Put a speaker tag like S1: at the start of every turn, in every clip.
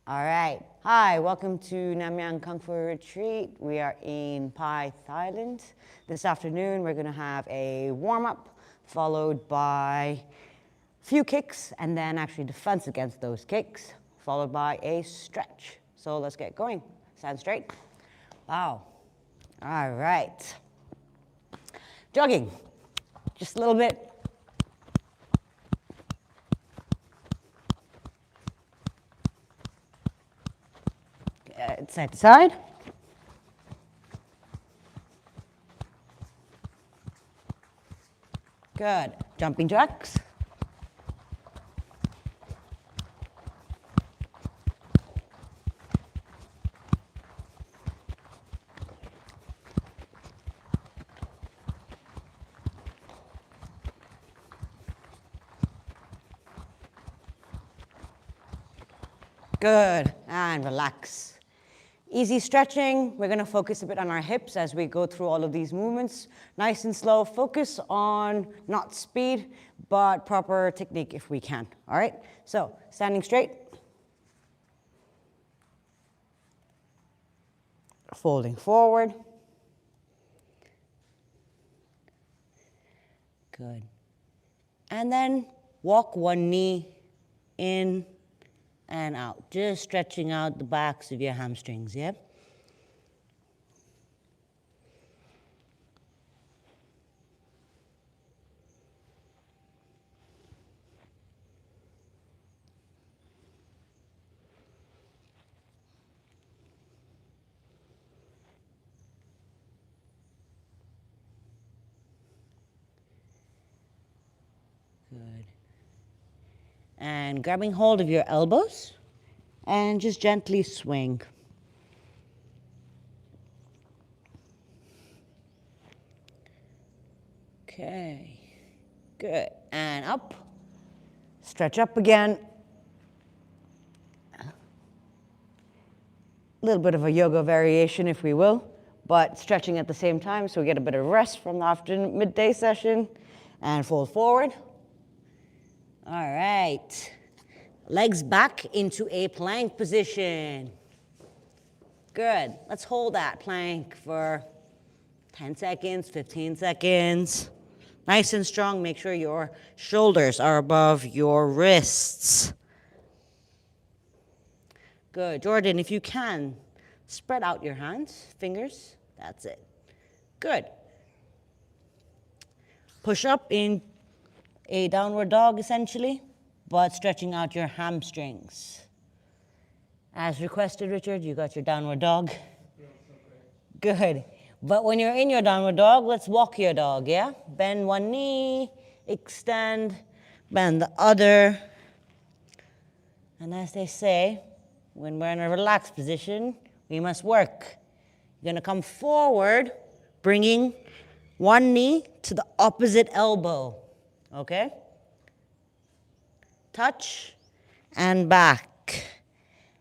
S1: All right. Hi, welcome to Namyang Kung Fu Retreat. We are in Pai, Thailand. This afternoon, we're going to have a warm-up followed by a few kicks and then actually defense against those kicks, followed by a stretch. So let's get going. Stand straight. Wow. All right. Jogging. Just a little bit. Side to side. Good. Jumping jacks. Good. And relax. Easy stretching. We're going to focus a bit on our hips as we go through all of these movements. Nice and slow. Focus on not speed, but proper technique if we can. All right? So, standing straight. Folding forward. Good. And then walk one knee in and out, just stretching out the backs of your hamstrings, yeah? Good. And grabbing hold of your elbows and just gently swing. Okay, good. And up. Stretch up again. A little bit of a yoga variation, if we will, but stretching at the same time so we get a bit of rest from the afternoon midday session. And fold forward. All right. Legs back into a plank position. Good. Let's hold that plank for 10 seconds, 15 seconds. Nice and strong. Make sure your shoulders are above your wrists. Good. Jordan, if you can, spread out your hands, fingers. That's it. Good. Push up in a downward dog, essentially, but stretching out your hamstrings. As requested, Richard, you got your downward dog? Good. But when you're in your downward dog, let's walk your dog, yeah? Bend one knee, extend, bend the other. And as they say, when we're in a relaxed position, we must work. You're gonna come forward, bringing one knee to the opposite elbow, okay? Touch and back.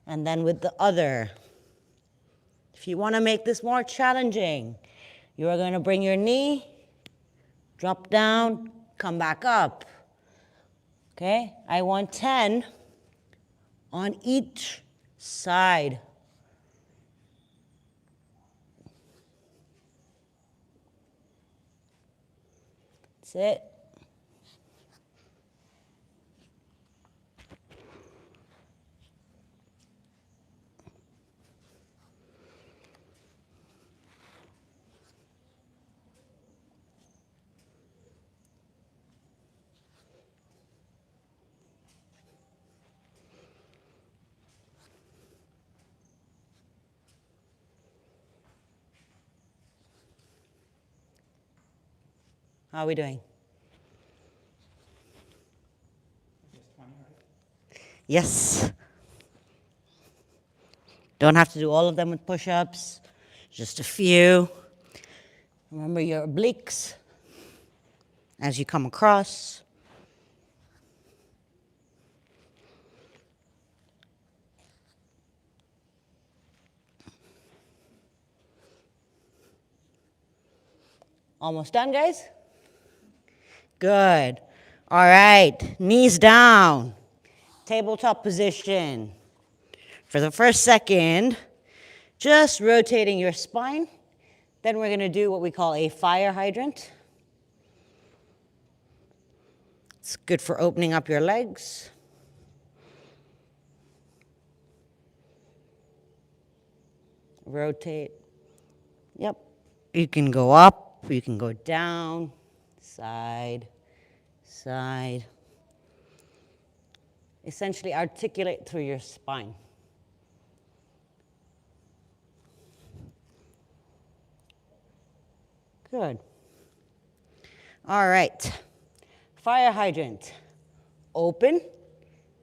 S1: And then with the other. If you want to make this more challenging, you are going to bring your knee, drop down, come back up. Okay? I want 10 on each side. That's it. How are we doing? Yes. Don't have to do all of them with push-ups, just a few. Remember your obliques as you come across. Almost done, guys? Good. All right, knees down. Tabletop position. For the first second, just rotating your spine. Then we're going to do what we call a fire hydrant. It's good for opening up your legs. Rotate. Yep. You can go up, you can go down, side, side. Essentially articulate through your spine. Good. All right. Fire hydrant. Open,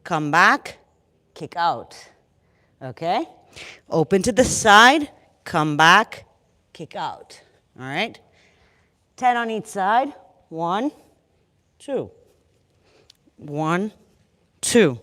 S1: come back, kick out. Okay? Open to the side, come back, kick out. All right? 10 on each side. 1, 2. 1, 2.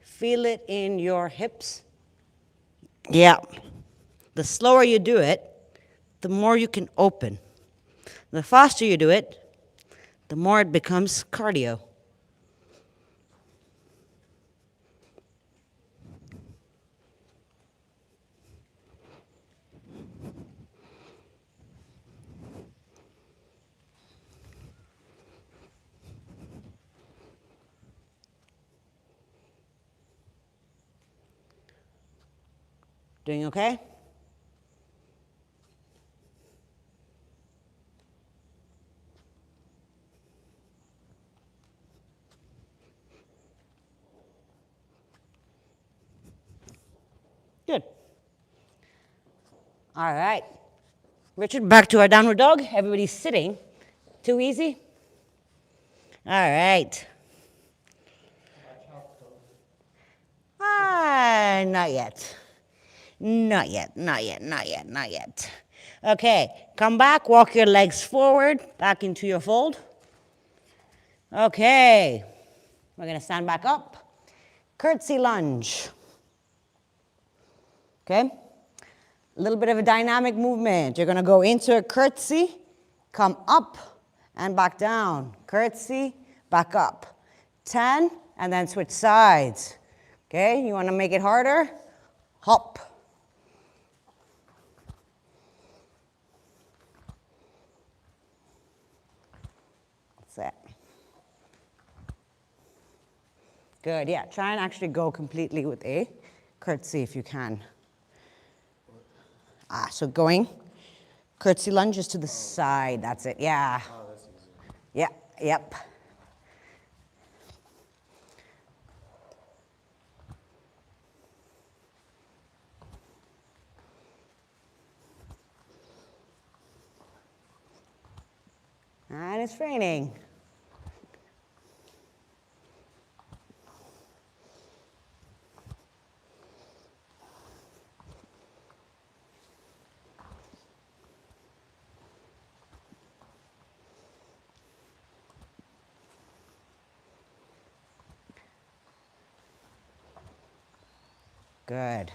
S1: Feel it in your hips. Yeah. The slower you do it, the more you can open. The faster you do it, the more it becomes cardio. Doing okay? Good. All right. Richard, back to our downward dog. Everybody's sitting. Too easy? All right. Not yet. Not yet, not yet, not yet, not yet. Okay, come back, walk your legs forward, back into your fold. Okay, we're gonna stand back up. Curtsy lunge. Okay, a little bit of a dynamic movement. You're gonna go into a curtsy, come up and back down. Curtsy, back up. 10, and then switch sides. Okay, you wanna make it harder? Hop. That's it. Good, yeah, try and actually go completely with a curtsy if you can. So going, curtsy lunges to the side, that's it, yeah.
S2: Oh, that's easy.
S1: Yeah, yep. And it's raining. Good.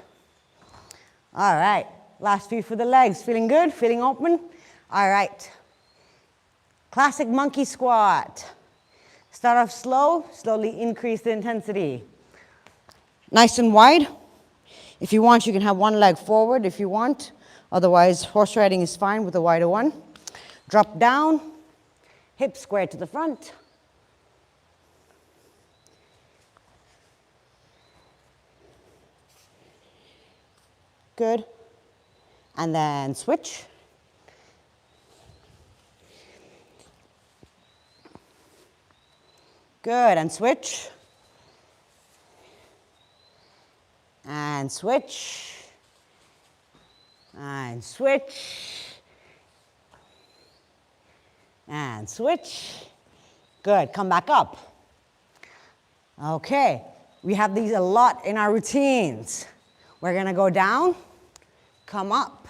S1: All right, last few for the legs. Feeling good? Feeling open? All right. Classic monkey squat. Start off slow, slowly increase the intensity. Nice and wide. If you want, you can have one leg forward if you want. Otherwise, horse riding is fine with a wider one. Drop down, hips square to the front. Good. And then switch. Good, and switch. And switch. And switch. And switch. Good, come back up. Okay, we have these a lot in our routines. We're gonna go down, come up,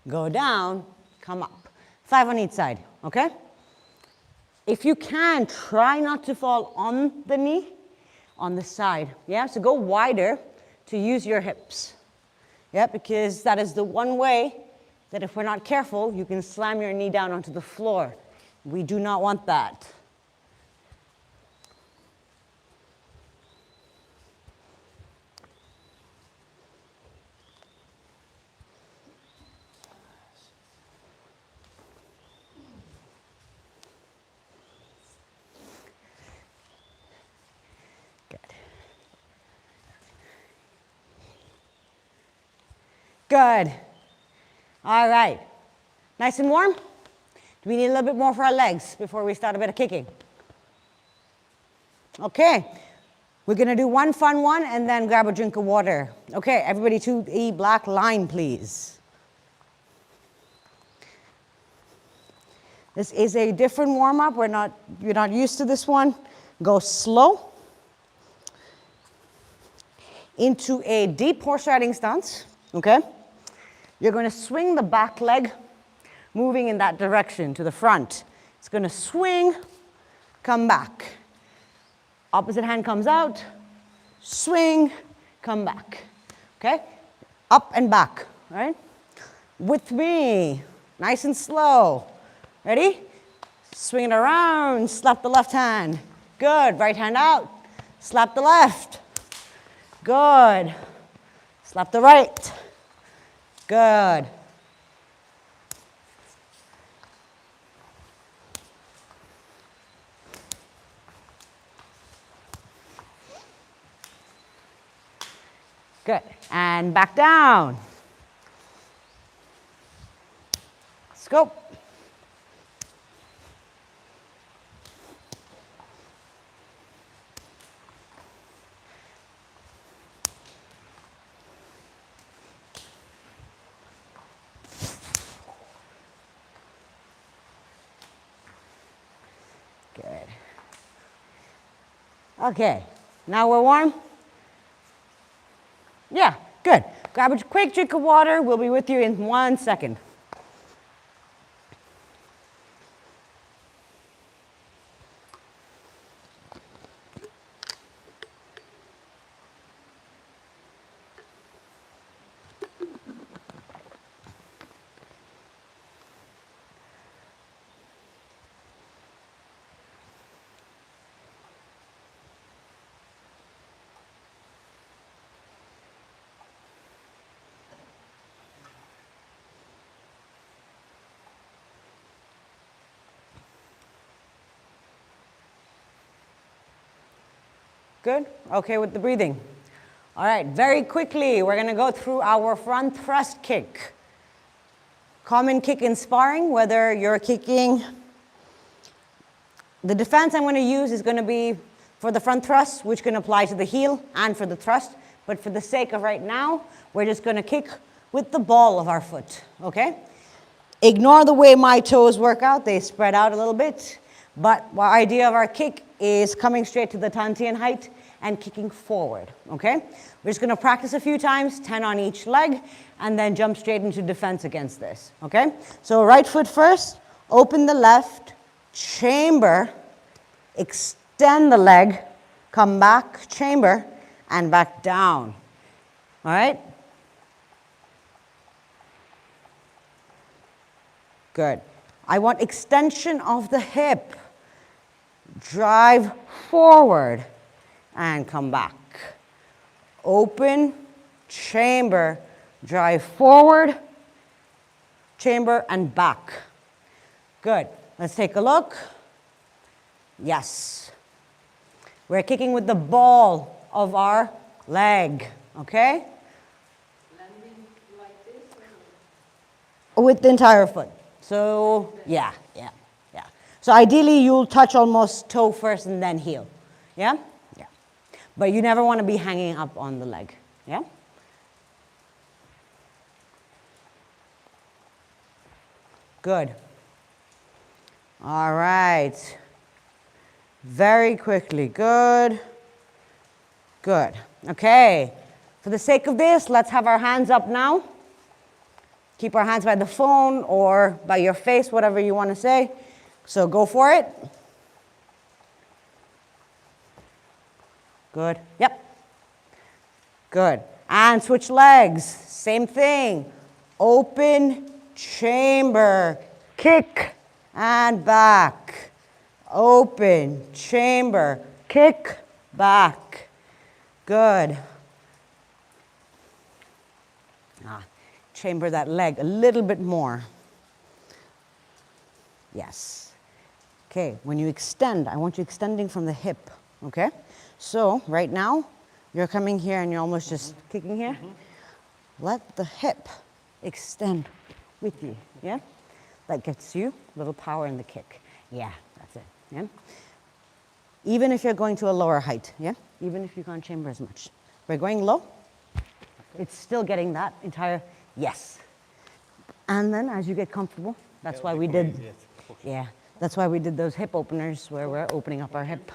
S1: go down, come up. 5 on each side, okay? If you can, try not to fall on the knee, on the side, yeah? So go wider to use your hips, yeah? Because that is the one way that if we're not careful, you can slam your knee down onto the floor. We do not want that. Good. All right. Nice and warm? Do we need a little bit more for our legs before we start a bit of kicking? Okay. We're going to do one fun one and then grab a drink of water. Okay, everybody to a black line, please. This is a different warm-up. You're not used to this one. Go slow into a deep horse riding stance, okay? You're going to swing the back leg, moving in that direction to the front. It's going to swing, come back. Opposite hand comes out, swing, come back. Okay? Up and back, right? With me, nice and slow. Ready? Swing it around, slap the left hand. Good, right hand out, slap the left. Good, slap the right. Good. Good. And back down. Let's go. Good. Okay, now we're warm? Yeah, good. Grab a quick drink of water. We'll be with you in 1 second. Good? Okay with the breathing. All right, very quickly, we're going to go through our front thrust kick. Common kick in sparring, whether you're kicking. The defense I'm going to use is going to be for the front thrust, which can apply to the heel and for the thrust. But for the sake of right now, we're just going to kick with the ball of our foot, okay? Ignore the way my toes work out. They spread out a little bit. But the idea of our kick is coming straight to the Tantian height and kicking forward, okay? We're just going to practice a few times, 10 on each leg, and then jump straight into defense against this, okay? So right foot first, open the left, chamber, extend the leg, come back, chamber, and back down, all right? Good. I want extension of the hip. Drive forward and come back. Open, chamber, drive forward, chamber, and back. Good. Let's take a look. Yes. We're kicking with the ball of our leg, okay?
S2: Landing like this?
S1: With the entire foot. So, yeah. So ideally, you'll touch almost toe first and then heel. Yeah? Yeah. But you never want to be hanging up on the leg. Yeah? Good. All right. Very quickly. Good. Good. Okay. For the sake of this, let's have our hands up now. Keep our hands by the phone or by your face, whatever you want to say. So go for it. Good. Yep. Good. And switch legs. Same thing. Open, chamber, kick, and back. Open, chamber, kick, back. Good. Chamber that leg a little bit more. Yes. Okay, when you extend, I want you extending from the hip, okay? So right now, you're coming here and you're almost just kicking here. Let the hip extend with you, yeah? That gets you a little power in the kick. Yeah, that's it, yeah? Even if you're going to a lower height, yeah? Even if you can't chamber as much. We're going low, it's still getting that entire, yes. And then as you get comfortable, that's why we did, yeah, that's why we did those hip openers where we're opening up our hip.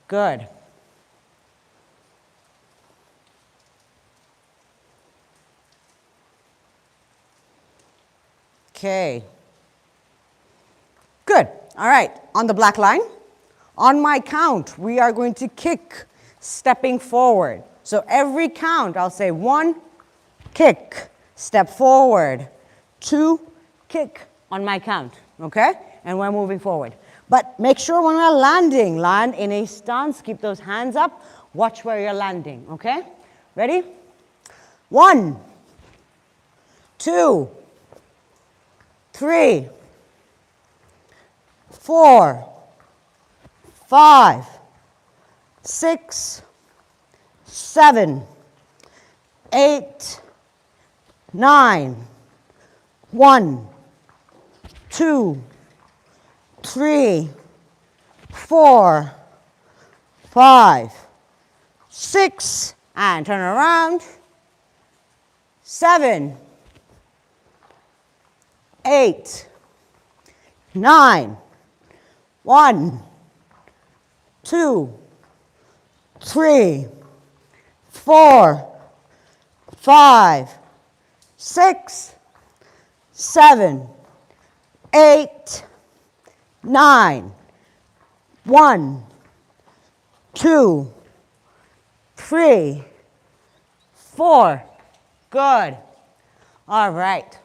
S1: Good. Okay. Good. All right. On the black line, on my count, we are going to kick, stepping forward. So every count, I'll say 1, kick, step forward, 2, kick on my count, okay? And we're moving forward. But make sure when we're landing, land in a stance, keep those hands up, watch where you're landing, okay? Ready? 1, 2, 3, 4, 5, 6, 7, 8, 9, 1, 2, 3, 4, 5, 6, and turn around, 7, 8, 9, 1, 2, 3, 4, 5, 6, 7, 8, 9, 1, 2, 3, 4. Good. All right.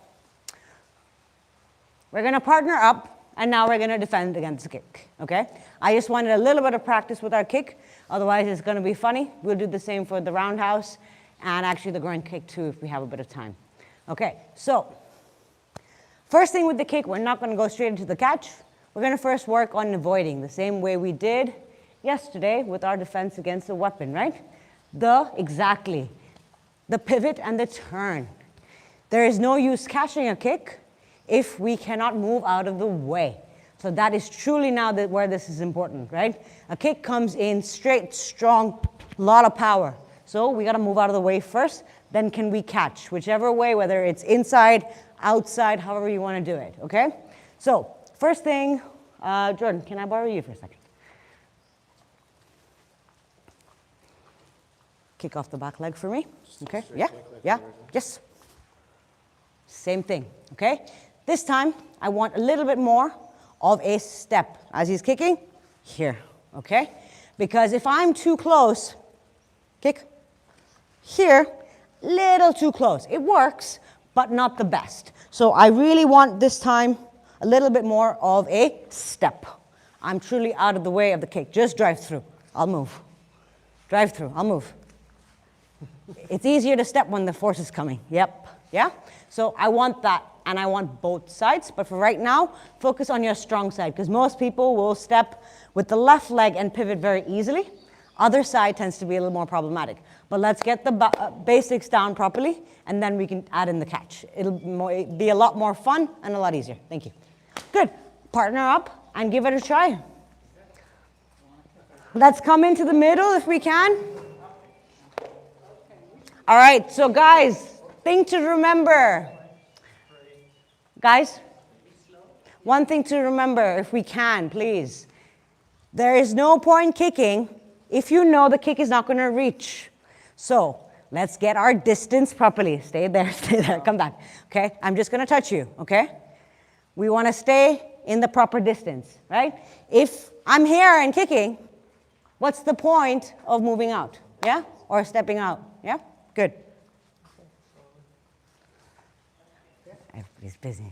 S1: We're going to partner up, and now we're going to defend against the kick, okay? I just wanted a little bit of practice with our kick. Otherwise, it's going to be funny. We'll do the same for the roundhouse and actually the groin kick, too, if we have a bit of time. Okay, so first thing with the kick, we're not going to go straight into the catch. We're going to first work on avoiding the same way we did yesterday with our defense against the weapon, right? Exactly. The pivot and the turn. There is no use catching a kick if we cannot move out of the way. So that is truly now where this is important, right? A kick comes in straight, strong, a lot of power. So we got to move out of the way first, then can we catch, whichever way, whether it's inside, outside, however you want to do it, okay? So first thing, Jordan, can I borrow you for a second? Kick off the back leg for me, okay? Yeah, yeah, yes. Same thing, okay? This time, I want a little bit more of a step as he's kicking here, okay? Because if I'm too close, kick here, little too close. It works, but not the best. So I really want this time a little bit more of a step. I'm truly out of the way of the kick. Just drive through. I'll move. Drive through. I'll move. It's easier to step when the force is coming. Yep. Yeah? So I want that, and I want both sides. But for right now, focus on your strong side, because most people will step with the left leg and pivot very easily. Other side tends to be a little more problematic. But let's get the basics down properly, and then we can add in the catch. It'll be a lot more fun and a lot easier. Thank you. Good. Partner up and give it a try. Let's come into the middle if we can. All right, so guys, thing to remember. Guys, one thing to remember, if we can, please. There is no point kicking if you know the kick is not going to reach. So let's get our distance properly. Stay there, come back. Okay, I'm just going to touch you, okay? We want to stay in the proper distance, right? If I'm here and kicking, what's the point of moving out, yeah? Or stepping out, yeah? Good. Everybody's busy.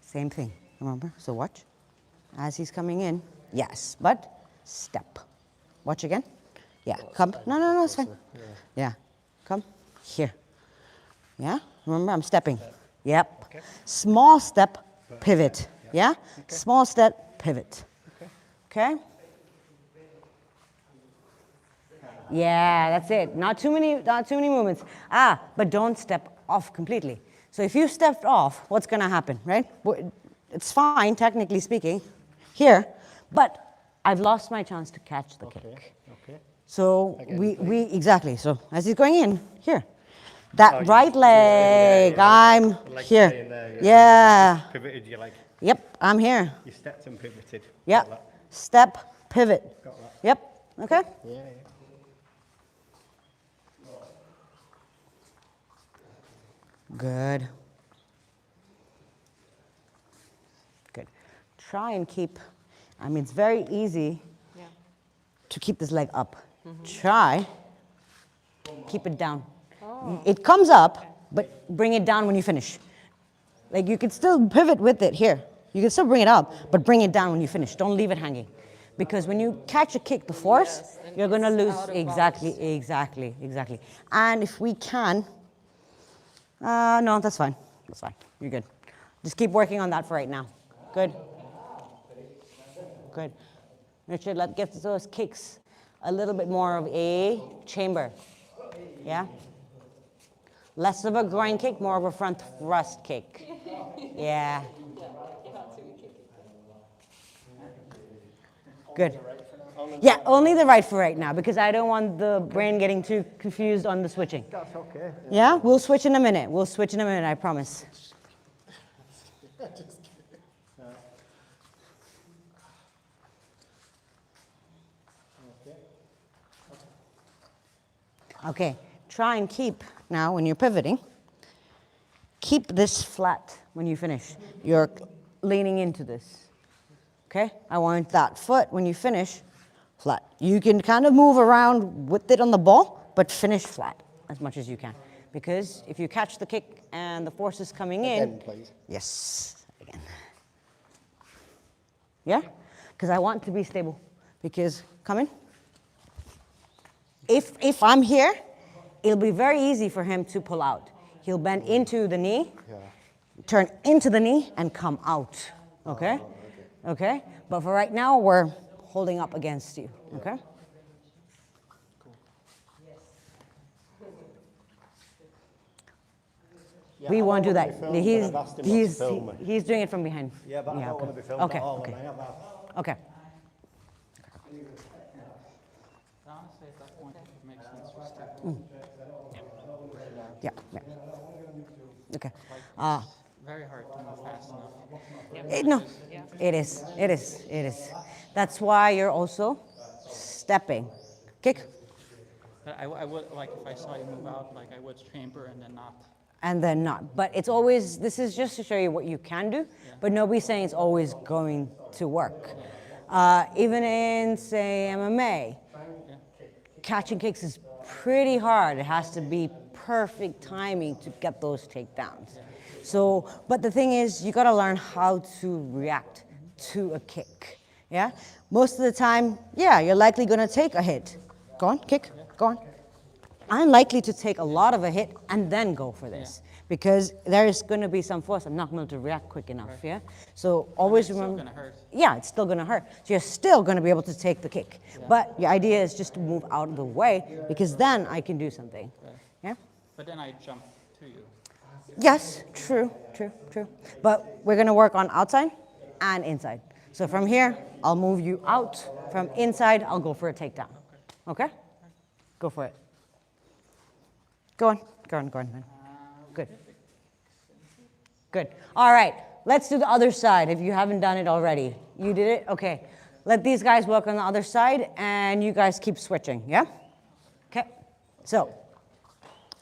S1: Same thing, remember? So watch. As he's coming in, yes, but step. Watch again. Yeah, come. No, it's fine. Yeah, come here. Yeah, remember I'm stepping. Yep.
S3: Okay.
S1: Small step, pivot. Yeah? Small step, pivot. Okay? Yeah, that's it. Not too many movements. But don't step off completely. So if you stepped off, what's going to happen, right? It's fine, technically speaking, here, but I've lost my chance to catch the kick.
S3: Okay.
S1: So
S3: Again,
S1: exactly. So as he's going in, here. That
S3: Oh,
S1: right leg, I'm
S3: Leg
S1: here.
S3: staying there,
S1: Yeah.
S3: Pivoted your leg.
S1: Yep, I'm here.
S3: You stepped and pivoted. Got
S1: Yep.
S3: that.
S1: Step, pivot.
S3: Got that.
S1: Yep. Okay.
S3: Yeah.
S1: Good. Good. Try and keep, it's very easy to keep this leg up. Try, keep it down. It comes up, but bring it down when you finish. Like you can still pivot with it here. You can still bring it up, but bring it down when you finish. Don't leave it hanging. Because when you catch a kick, the force, you're going to lose. Exactly. And if we can, no, that's fine. That's fine. You're good. Just keep working on that for right now. Good. Good. Richard, let's get those kicks a little bit more of a chamber. Yeah? Less of a groin kick, more of a front thrust kick. Yeah. Good. Yeah, only the right for right now because I don't want the brain getting too confused on the switching.
S3: That's okay.
S1: Yeah, we'll switch in a minute. I promise. Okay, try and keep, now when you're pivoting, keep this flat when you finish. You're leaning into this. Okay, I want that foot when you finish flat. You can kind of move around with it on the ball, but finish flat as much as you can. Because if you catch the kick and the force is coming in.
S3: Again, please.
S1: Yes, again. Yeah, because I want to be stable. Because, come in. If I'm here, it'll be very easy for him to pull out. He'll bend into the knee, turn into the knee, and come out. Okay? Okay? But for right now, we're holding up against you. Okay?
S3: Yeah,
S1: We
S3: I
S1: won't do
S3: don't
S1: that.
S3: wanna be filmed, but I've asked him not to film me.
S1: He's doing it from behind.
S3: Yeah, but I don't want to be filmed
S1: Okay,
S3: at all.
S1: okay.
S3: And I have that.
S1: Okay.
S2: Honestly, at that point, it makes sense to step.
S1: Yeah. Okay.
S2: Very hard to move fast enough.
S1: No, it is. That's why you're also stepping. Kick.
S2: But I would, like, if I saw you move out, like, I would chamber and then not.
S1: And then not. But it's always, this is just to show you what you can do, but nobody's saying it's always going to work. Even in, say, MMA, catching kicks is pretty hard. It has to be perfect timing to get those takedowns. So, but the thing is, you gotta learn how to react to a kick. Yeah? Most of the time, you're likely gonna take a hit. Go on, kick, go on. I'm likely to take a lot of a hit and then go for this because there is going to be some force. I'm not going to react quick enough, yeah? So always remember.
S2: It's still gonna hurt.
S1: Yeah, it's still going to hurt. So you're still going to be able to take the kick. But your idea is just to move out of the way because then I can do something. Yeah?
S2: But then I jump to you.
S1: Yes, true. But we're going to work on outside and inside. So from here, I'll move you out. From inside, I'll go for a takedown. Okay? Go for it. Go on, man. Good. All right, let's do the other side if you haven't done it already. You did it? Okay. let these guys work on the other side, and you guys keep switching, yeah? Okay, so,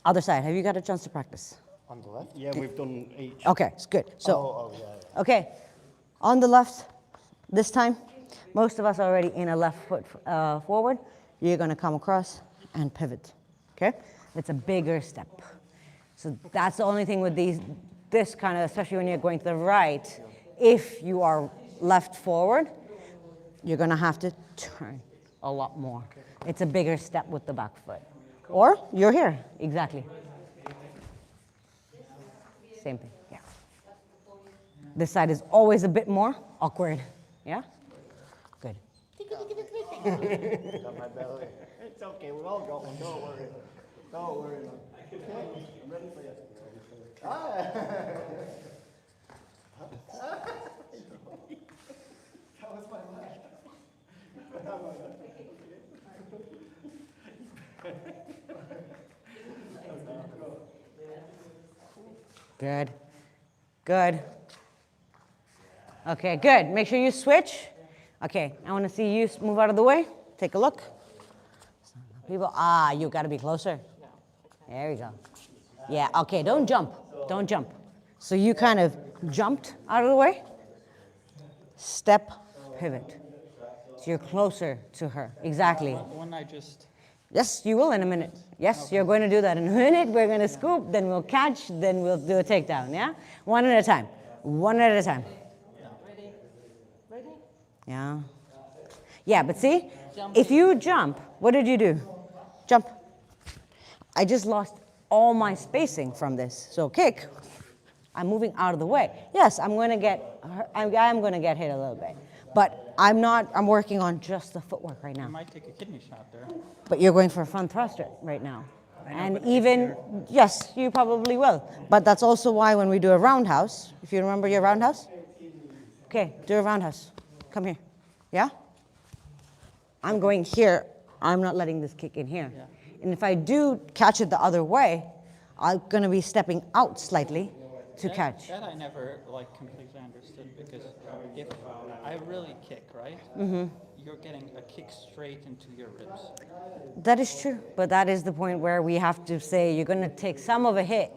S1: other side. Have you got a chance to practice?
S3: On the left? Yeah, we've done each.
S1: Okay, it's good. So,
S3: Oh, yeah.
S1: okay, on the left, this time, most of us are already in a left foot forward. You're gonna come across and pivot, okay? It's a bigger step. So that's the only thing with this kind of, especially when you're going to the right, if you are left forward, you're gonna have to turn a lot more. It's a bigger step with the back foot. Or you're here, exactly. Same thing, yeah. This side is always a bit more awkward, yeah? Good.
S3: Got my belly. It's okay, we've all got one, don't worry. Don't worry. Okay, I'm ready for you. That was my last.
S1: Good, good. Okay, good. Make sure you switch. Okay, I want to see you move out of the way. Take a look. People, you got to be closer. There we go. Yeah, okay, don't jump. Don't jump. So you kind of jumped out of the way. Step, pivot. So you're closer to her. Exactly.
S2: When I just,
S1: Yes, you will in a minute. Yes, you're going to do that in a minute. We're going to scoop, then we'll catch, then we'll do a takedown, yeah? One at a time. One at a time.
S2: ready? Ready?
S1: Yeah. Yeah, but see, if you jump, what did you do? Jump. I just lost all my spacing from this. So kick, I'm moving out of the way. Yes, I'm going to get, I am going to get hit a little bit. But I'm working on just the footwork right
S2: I
S1: now.
S2: might take a kidney shot there.
S1: But you're going for a front thrust right now. And even, yes, you probably will. But that's also why when we do a roundhouse, if you remember your roundhouse, okay, do a roundhouse. Come here. Yeah? I'm going here. I'm not letting this kick in here.
S2: Yeah.
S1: And if I do catch it the other way, I'm going to be stepping out slightly to catch.
S2: That I never like completely understood, because if I really kick, right? Mm-hmm. You're getting a kick straight into your ribs.
S1: That is true, but that is the point where we have to say you're going to take some of a hit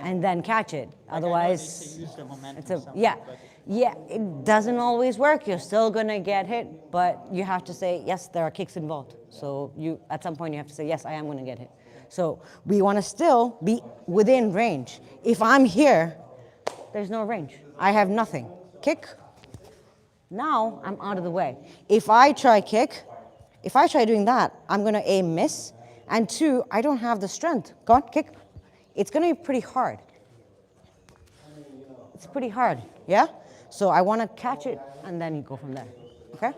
S1: and then catch it. Otherwise,
S2: use the momentum
S1: it's a,
S2: somewhat,
S1: yeah,
S2: but
S1: yeah, it doesn't always work. You're still going to get hit, but you have to say, yes, there are kicks involved. So you, at some point you have to say, yes, I am going to get hit. So we want to still be within range. If I'm here, there's no range. I have nothing. Kick. Now I'm out of the way. If I try kick, if I try doing that, I'm going to A, miss, and 2, I don't have the strength. Go on, kick. It's going to be pretty hard. It's pretty hard, yeah? So I want to catch it, and then you go from there, okay?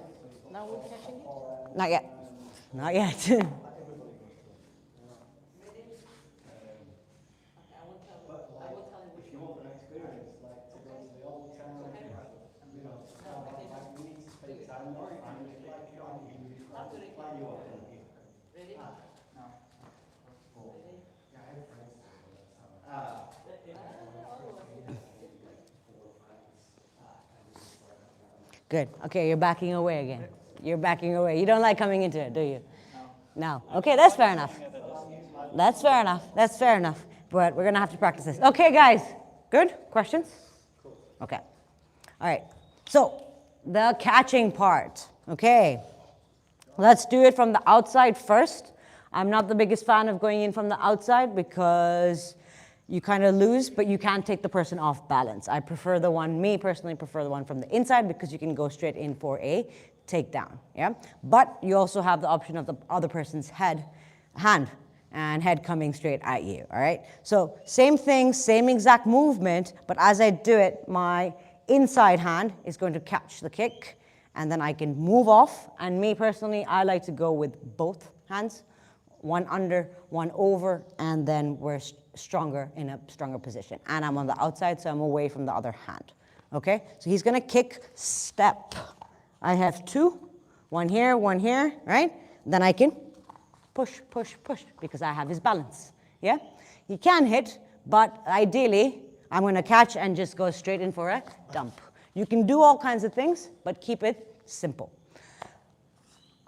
S2: now we're catching it.
S1: Not yet. Not yet. Good. Okay, you're backing away again. You're backing away. You don't like coming into it, do you? No. Okay, that's fair enough. That's fair enough. That's fair enough. But we're going to have to practice this. Okay, guys. Good? Questions? Okay. All right. So, the catching part. Okay. Let's do it from the outside first. I'm not the biggest fan of going in from the outside because you kind of lose, but you can't take the person off balance. I prefer the one, me personally prefer the one from the inside, because you can go straight in for a takedown, yeah? But you also have the option of the other person's hand coming straight at you, all right? So same thing, same exact movement, but as I do it, my inside hand is going to catch the kick, and then I can move off. And me personally, I like to go with both hands, one under, one over, and then we're stronger in a stronger position. And I'm on the outside, so I'm away from the other hand. Okay? So he's gonna kick, step. I have 2, one here, right? Then I can push, push, push, because I have his balance. Yeah? He can hit, but ideally, I'm gonna catch and just go straight in for a dump. You can do all kinds of things, but keep it simple.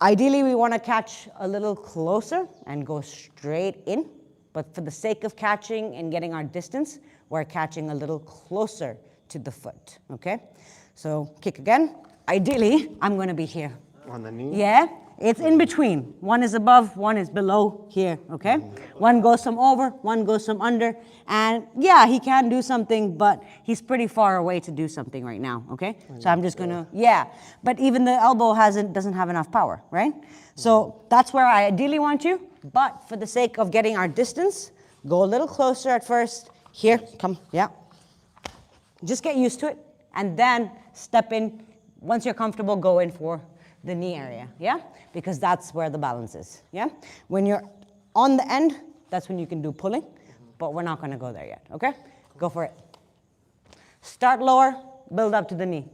S1: Ideally, we want to catch a little closer and go straight in. But for the sake of catching and getting our distance, we're catching a little closer to the foot, okay? So kick again. Ideally, I'm going to be here.
S3: On the knee?
S1: Yeah, it's in between. One is above, one is below here, okay? One goes some over, one goes some under. And yeah, he can do something, but he's pretty far away to do something right now, okay? So I'm just going to, yeah. But even the elbow doesn't have enough power, right? So that's where I ideally want you. But for the sake of getting our distance, go a little closer at first. Here, come, yeah. Just get used to it. And then step in. Once you're comfortable, go in for the knee area, yeah? Because that's where the balance is, yeah? When you're on the end, that's when you can do pulling, but we're not gonna go there yet, okay? Go for it. Start lower, build up to the knee.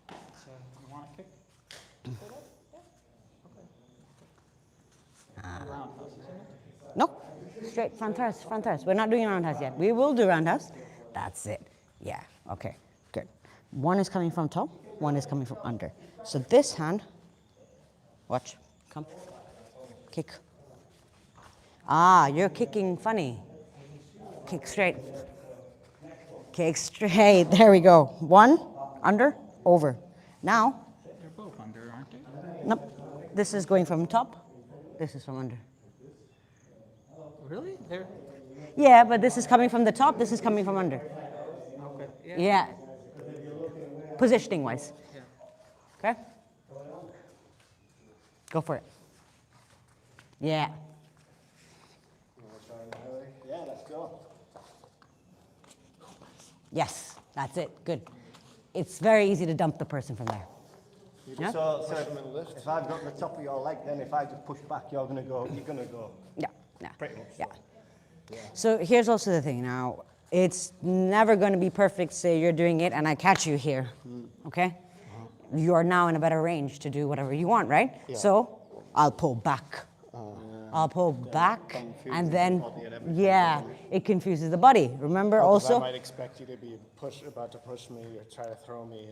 S2: So you want to kick? Roundhouse, isn't it?
S1: No, straight front thrust. We're not doing roundhouse yet. We will do roundhouse. That's it, yeah, okay, good. One is coming from top, one is coming from under. So this hand, watch, come, kick. Ah, you're kicking funny. Kick straight. Kick straight, there we go. One, under, over. Now,
S2: They're both under, aren't they?
S1: nope, this is going from top, this is from under.
S2: Really? They're
S1: Yeah, but this is coming from the top, this is coming from under.
S2: okay. Yeah.
S1: Yeah, positioning wise.
S2: Yeah.
S1: Okay? Go for it. Yeah.
S3: Yeah, let's go.
S1: Yes, that's it. Good. It's very easy to dump the person from there. Yeah?
S3: So if I've got the top of your leg, then if I just push back, you're gonna go.
S1: Yeah. Yeah.
S3: Pretty much.
S1: Yeah. So here's also the thing. Now, it's never going to be perfect. Say you're doing it and I catch you here. Okay? You are now in a better range to do whatever you want, right?
S3: Yeah.
S1: So I'll pull back. I'll pull back, and then, yeah, it confuses the body. Remember also?
S3: I might expect you to be about to push me or try to throw me.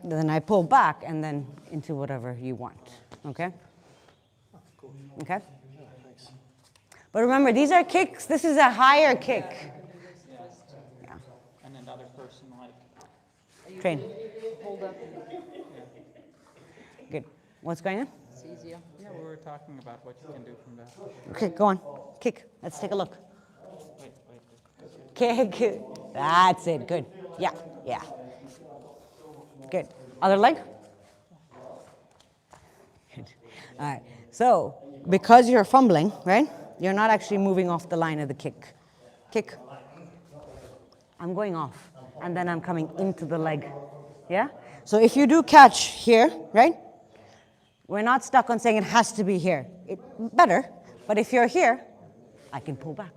S1: Then I pull back and then into whatever you want. Okay? Okay? But remember, these are kicks. This is a higher kick. Yeah.
S2: And another person like
S1: Train.
S4: Hold up.
S1: Good. What's going on?
S4: It's easier.
S2: yeah, we were talking about what you can do from that.
S1: Okay, go on. Kick. Let's take a look.
S2: Wait.
S1: Kick. That's it. Good. Yeah. Yeah. Good. Other leg. Good. All right. So, because you're fumbling, right? You're not actually moving off the line of the kick. Kick. I'm going off, and then I'm coming into the leg. Yeah? So if you do catch here, right? We're not stuck on saying it has to be here. Better, but if you're here, I can pull back.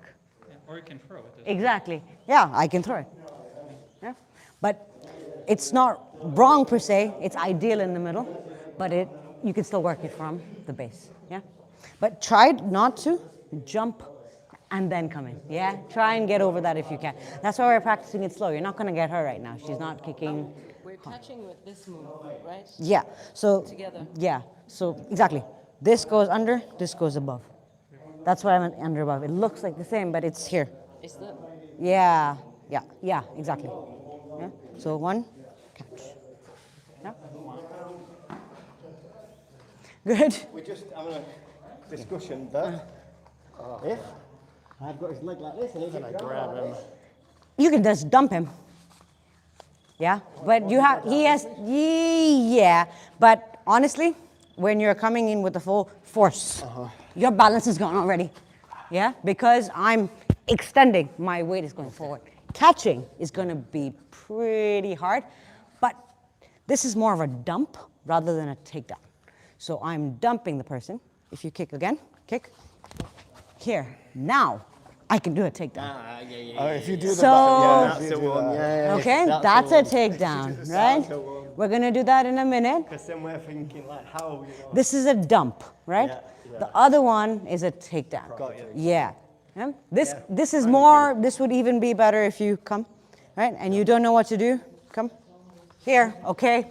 S2: Yeah, or you can throw it.
S1: Exactly. Yeah, I can throw it. Yeah? But it's not wrong per se. It's ideal in the middle, but you can still work it from the base. Yeah? But try not to jump and then come in. Yeah? Try and get over that if you can. That's why we're practicing it slow. You're not going to get her right now. She's not kicking.
S4: We're catching with this move, right?
S1: Yeah. So
S4: Together.
S1: Yeah. So exactly. This goes under, this goes above. That's why I'm under above. It looks like the same, but it's here.
S4: Is that?
S1: Yeah. Yeah. Yeah. Exactly. Yeah. So one, catch. Yeah. Good.
S3: We're just having a discussion there. If I've got his leg like this and I grab him.
S1: You can just dump him. Yeah. But he has, yeah. But honestly, when you're coming in with the full force, your balance is gone already. Yeah. Because I'm extending, my weight is going forward. Catching is going to be pretty hard, but this is more of a dump rather than a takedown. So I'm dumping the person. If you kick again, kick. Here. Now, I can do a takedown.
S3: If you do the
S1: So-
S3: that's the one. Yeah,
S1: Okay, that's a takedown, right? We're going to do that in a minute.
S3: Because then we're thinking like how,
S1: This is a dump, right?
S3: Yeah.
S1: The other one is a takedown.
S3: Got you.
S1: Yeah. Yeah? This is more, this would even be better if you come, right? And you don't know what to do, come. Here, okay.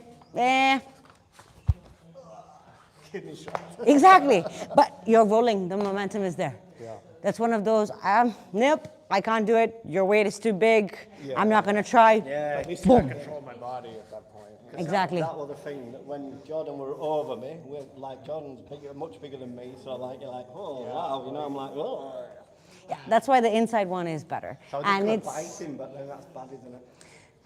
S3: kidney shot.
S1: Exactly. But you're rolling. The momentum is there.
S3: Yeah.
S1: That's one of those, nope, I can't do it. Your weight is too big.
S3: Yeah.
S1: I'm not going to try.
S3: At least I
S1: Boom.
S3: control my body at that point. 'Cause
S1: Exactly.
S3: That was the thing, that when Jordan were over me, like Jordan's much bigger than me, so like you're like, oh wow, you know, I'm like, oh.
S1: Yeah, that's why the inside one is better.
S3: So
S1: And
S3: it's
S1: it's,
S3: biting, but then that's bad, isn't it?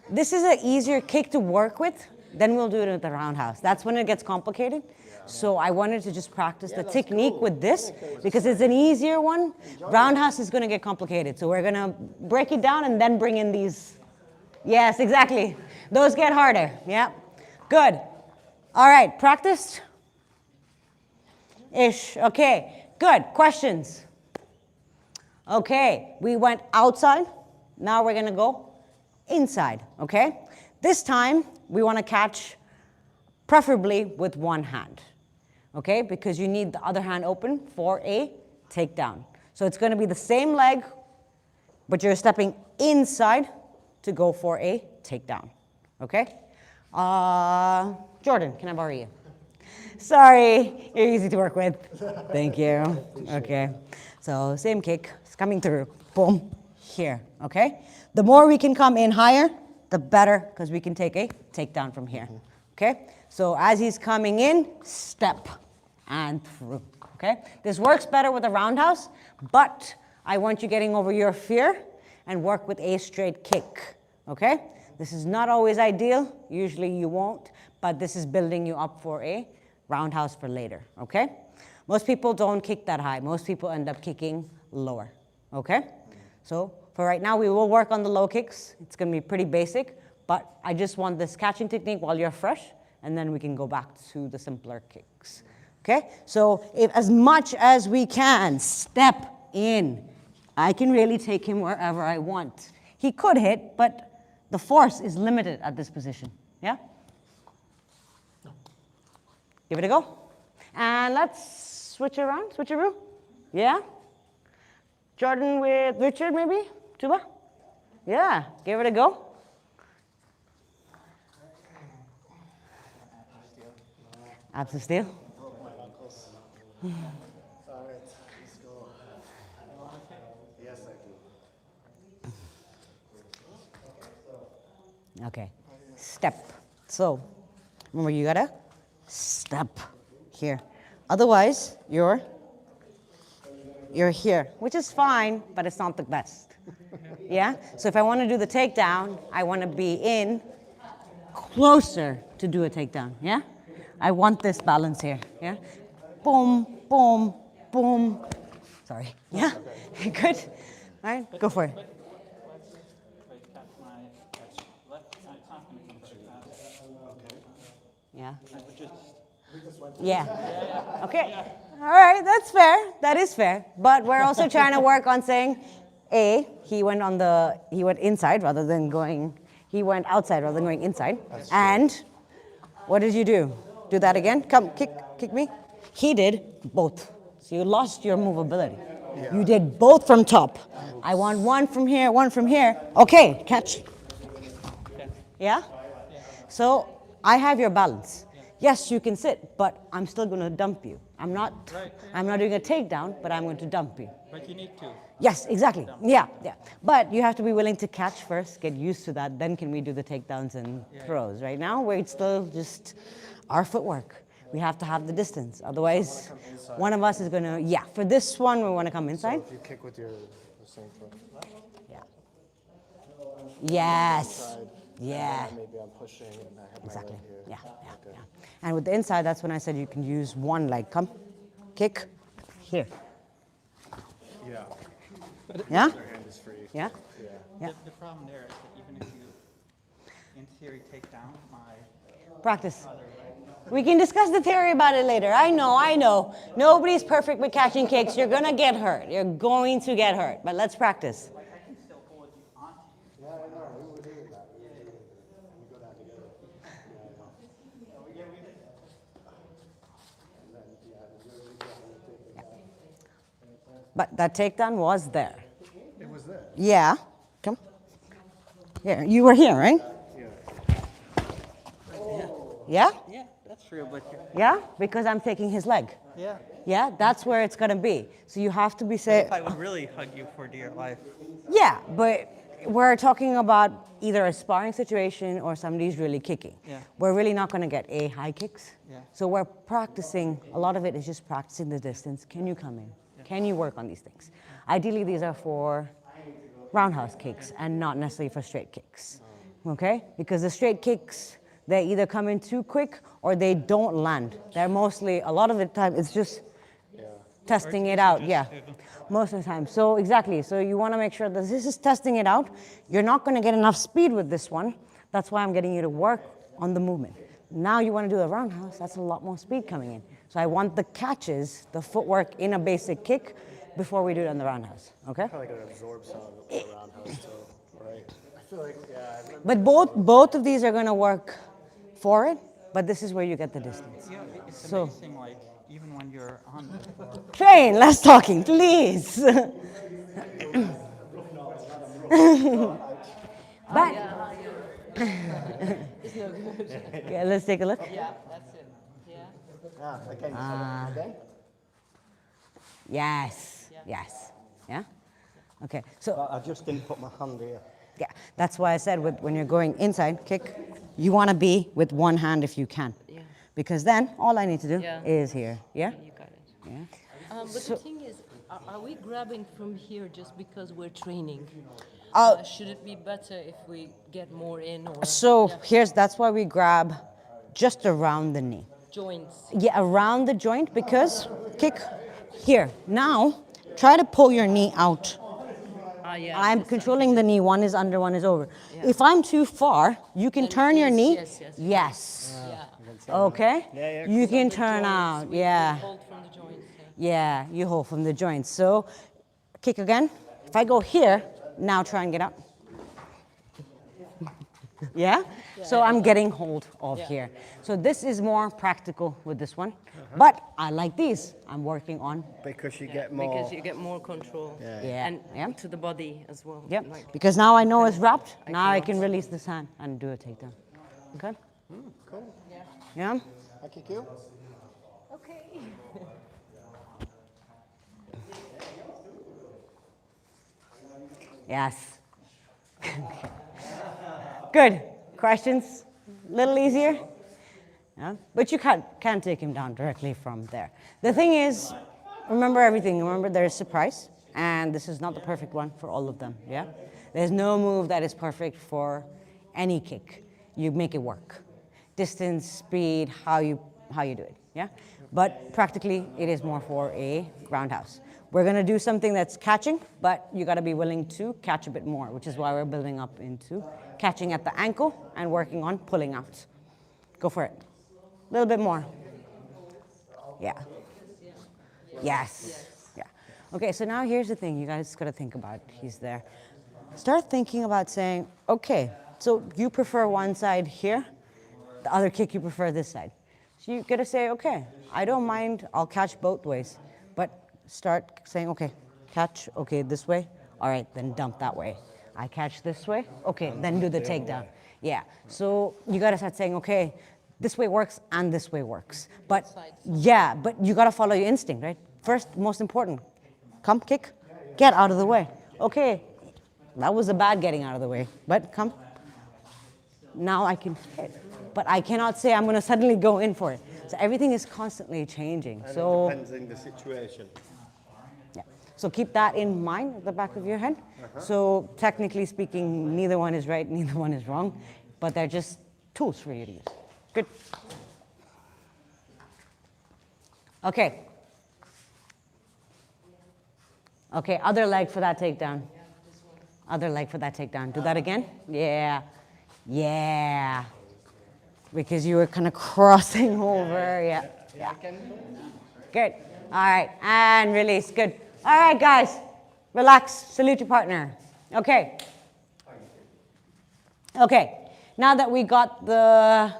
S1: this is an easier kick to work with. Then we'll do it with the roundhouse. That's when it gets complicated. So I wanted to just practice the
S3: that's
S1: technique
S3: cool.
S1: with this because it's an easier one. Roundhouse is going to get complicated. So we're going to break it down and then bring in these. Yes, exactly. Those get harder. Yeah. Good. All right. Practiced? Ish. Okay. Good. Questions? Okay. We went outside. Now we're going to go inside. Okay? This time we want to catch preferably with one hand. Okay? Because you need the other hand open for a takedown. So it's going to be the same leg, but you're stepping inside to go for a takedown. Okay? Jordan, can I borrow you? Sorry, you're easy to work with. Thank you. Okay. So same kick, it's coming through. Boom, here. Okay? The more we can come in higher, the better, because we can take a takedown from here. Okay? So as he's coming in, step and through. Okay? This works better with a roundhouse, but I want you getting over your fear and work with a straight kick. Okay? This is not always ideal. Usually you won't, but this is building you up for a roundhouse for later. Okay? Most people don't kick that high. Most people end up kicking lower. Okay? So for right now, we will work on the low kicks. It's going to be pretty basic, but I just want this catching technique while you're fresh, and then we can go back to the simpler kicks. Okay? So if, as much as we can, step in. I can really take him wherever I want. He could hit, but the force is limited at this position. Yeah? Give it a go. And let's switch around, switcheroo. Yeah? Jordan with Richard, maybe? Tuba? Yeah, give it a go. Abs of steel.
S3: All right, let's go. Yes, I do.
S1: Okay, step. So, remember you gotta step here. Otherwise, you're here, which is fine, but it's not the best. Yeah? So if I want to do the takedown, I want to be in closer to do a takedown. Yeah? I want this balance here. Yeah? Boom, boom, boom. Sorry. Yeah? Good? All right, go for it.
S2: Wait, catch my left. It's not going to come very fast.
S1: Yeah?
S2: I would just.
S1: Yeah. Okay. All right, that's fair. That is fair. But we're also trying to work on saying, he went inside rather than going, he went outside rather than going inside. And what did you do? Do that again? Come, kick me. He did both. So you lost your movability. Yeah. You did both from top. I want one from here, one from here. Okay, catch. Yeah? So I have your balance. Yes, you can sit, but I'm still going to dump you. I'm not doing a takedown, but I'm going to dump you.
S2: But you need to.
S1: Yes, exactly. Yeah. But you have to be willing to catch first, get used to that. Then can we do the takedowns and throws? Right now, we're still just our footwork. We have to have the distance. Otherwise, one of us is going to, for this one, we want to come inside.
S3: So if you kick with the same foot.
S1: Yeah. Yes.
S3: Yeah. Maybe I'm pushing and I have
S1: Exactly.
S3: my leg here.
S1: Yeah. And with the inside, that's when I said you can use one leg. Come, kick, here.
S3: Yeah.
S1: Yeah?
S3: Their hand is free.
S1: Yeah?
S2: The problem there is that even if you, in theory, take down my
S1: Practice. We can discuss the theory about it later. I know. Nobody's perfect with catching kicks. You're going to get hurt. You're going to get hurt. But let's practice.
S2: I can still hold you onto you.
S3: Yeah, I know. We would do that. We go down together.
S1: But that takedown was there.
S3: It was there.
S1: Yeah. Come. Here. You were here, right?
S3: Yeah.
S1: Yeah?
S2: Yeah, that's true, but
S1: Yeah, because I'm taking his leg.
S2: yeah.
S1: Yeah, that's where it's gonna be. So you have to be saying,
S2: If I would really hug you for dear life.
S1: yeah, but we're talking about either a sparring situation or somebody's really kicking.
S2: Yeah.
S1: We're really not gonna get high kicks.
S2: Yeah.
S1: So we're practicing, a lot of it is just practicing the distance. Can you come in? Can you work on these things? Ideally, these are for roundhouse kicks and not necessarily for straight kicks. Okay? Because the straight kicks, they either come in too quick or they don't land. They're mostly, a lot of the time, it's just testing it out. Yeah, most of the time. So exactly. So you want to make sure that this is testing it out. You're not going to get enough speed with this one. That's why I'm getting you to work on the movement. Now you want to do a roundhouse. That's a lot more speed coming in. So I want the catches, the footwork in a basic kick before we do it on the roundhouse. Okay?
S3: Probably gonna absorb some of the roundhouse too, right? I feel like, yeah.
S1: But both of these are going to work for it. But this is where you get the distance.
S2: Yeah, it's
S1: So-
S2: amazing, like, even when you're on the floor.
S1: Train, less talking, please. But
S4: It's no good.
S1: okay, let's take a look.
S4: Yeah, that's it. Yeah.
S3: Again.
S1: Yes, yes, yeah. Okay, so
S3: I just didn't put my hand here.
S1: yeah, that's why I said when you're going inside kick, you want to be with one hand if you can,
S4: Yeah.
S1: because then all I need to do
S4: Yeah.
S1: is here. Yeah,
S4: You got it.
S1: yeah.
S4: But the thing is, are we grabbing from here just because we're training?
S1: Oh.
S4: Should it be better if we get more in or
S1: So
S4: yeah,
S1: that's why we grab just around the knee.
S4: joints?
S1: Yeah, around the joint, because kick here. Now, try to pull your knee out.
S4: Yeah.
S1: I'm controlling the knee. One is under, one is over.
S4: Yeah.
S1: If I'm too far, you can
S4: Then
S1: turn your
S4: yes,
S1: knee.
S4: yes, yes.
S1: Yes.
S4: Yeah.
S1: Okay?
S3: Yeah,
S1: You can
S4: The
S1: turn
S4: joints,
S1: out.
S4: we
S1: Yeah.
S4: Hold from the joints.
S1: Yeah, you hold from the joints. So, kick again. If I go here, now try and get up. Yeah? So I'm getting hold of
S4: Yeah.
S1: here. So this is more practical with this one. But I like these. I'm working on.
S3: Because you
S4: Yeah,
S3: get more.
S4: because you get more control.
S1: Yeah.
S4: And
S1: Yeah.
S4: to the body as well.
S1: Yep.
S4: Like,
S1: Because now I know it's wrapped.
S4: I
S1: Now I
S4: cannot.
S1: can release this hand and do a takedown. Okay?
S3: Cool.
S1: Yeah?
S3: I kick you.
S4: okay.
S1: Yes. Good. Questions? A little easier? Yeah? But you can't take him down directly from there. The thing is, remember everything. Remember there's surprise, and this is not the perfect one for all of them. Yeah? There's no move that is perfect for any kick. You make it work. Distance, speed, how you do it. Yeah? But practically, it is more for a roundhouse. We're going to do something that's catching, but you got to be willing to catch a bit more, which is why we're building up into catching at the ankle and working on pulling out. Go for it. A little bit more. Yeah. Yes. Yeah. Okay, so now here's the thing you guys got to think about. He's there. Start thinking about saying, okay, so you prefer one side here, the other kick you prefer this side. So you got to say, okay, I don't mind, I'll catch both ways, but start saying, okay, catch, okay, this way, all right, then dump that way. I catch this way, okay, then do the takedown. Yeah, so you gotta start saying, okay, this way works and this way works. But yeah, but you gotta follow your instinct, right? First, most important, come, kick, get out of the way. Okay, that was a bad getting out of the way, but come. Now I can hit, but I cannot say I'm gonna suddenly go in for it. So everything is constantly changing.
S3: And
S1: So.
S3: it depends on the situation.
S1: Yeah. So keep that in mind at the back of your head. So technically speaking, neither one is right, neither one is wrong, but they're just tools for you to use. Good. Okay. Okay, other leg for that takedown. Other leg for that takedown. Do that again. Yeah. Yeah. Because you were kind of crossing over. Yeah. Yeah. Good. All right. And release. Good. All right, guys. Relax. Salute your partner. Okay. Okay. Now that we got the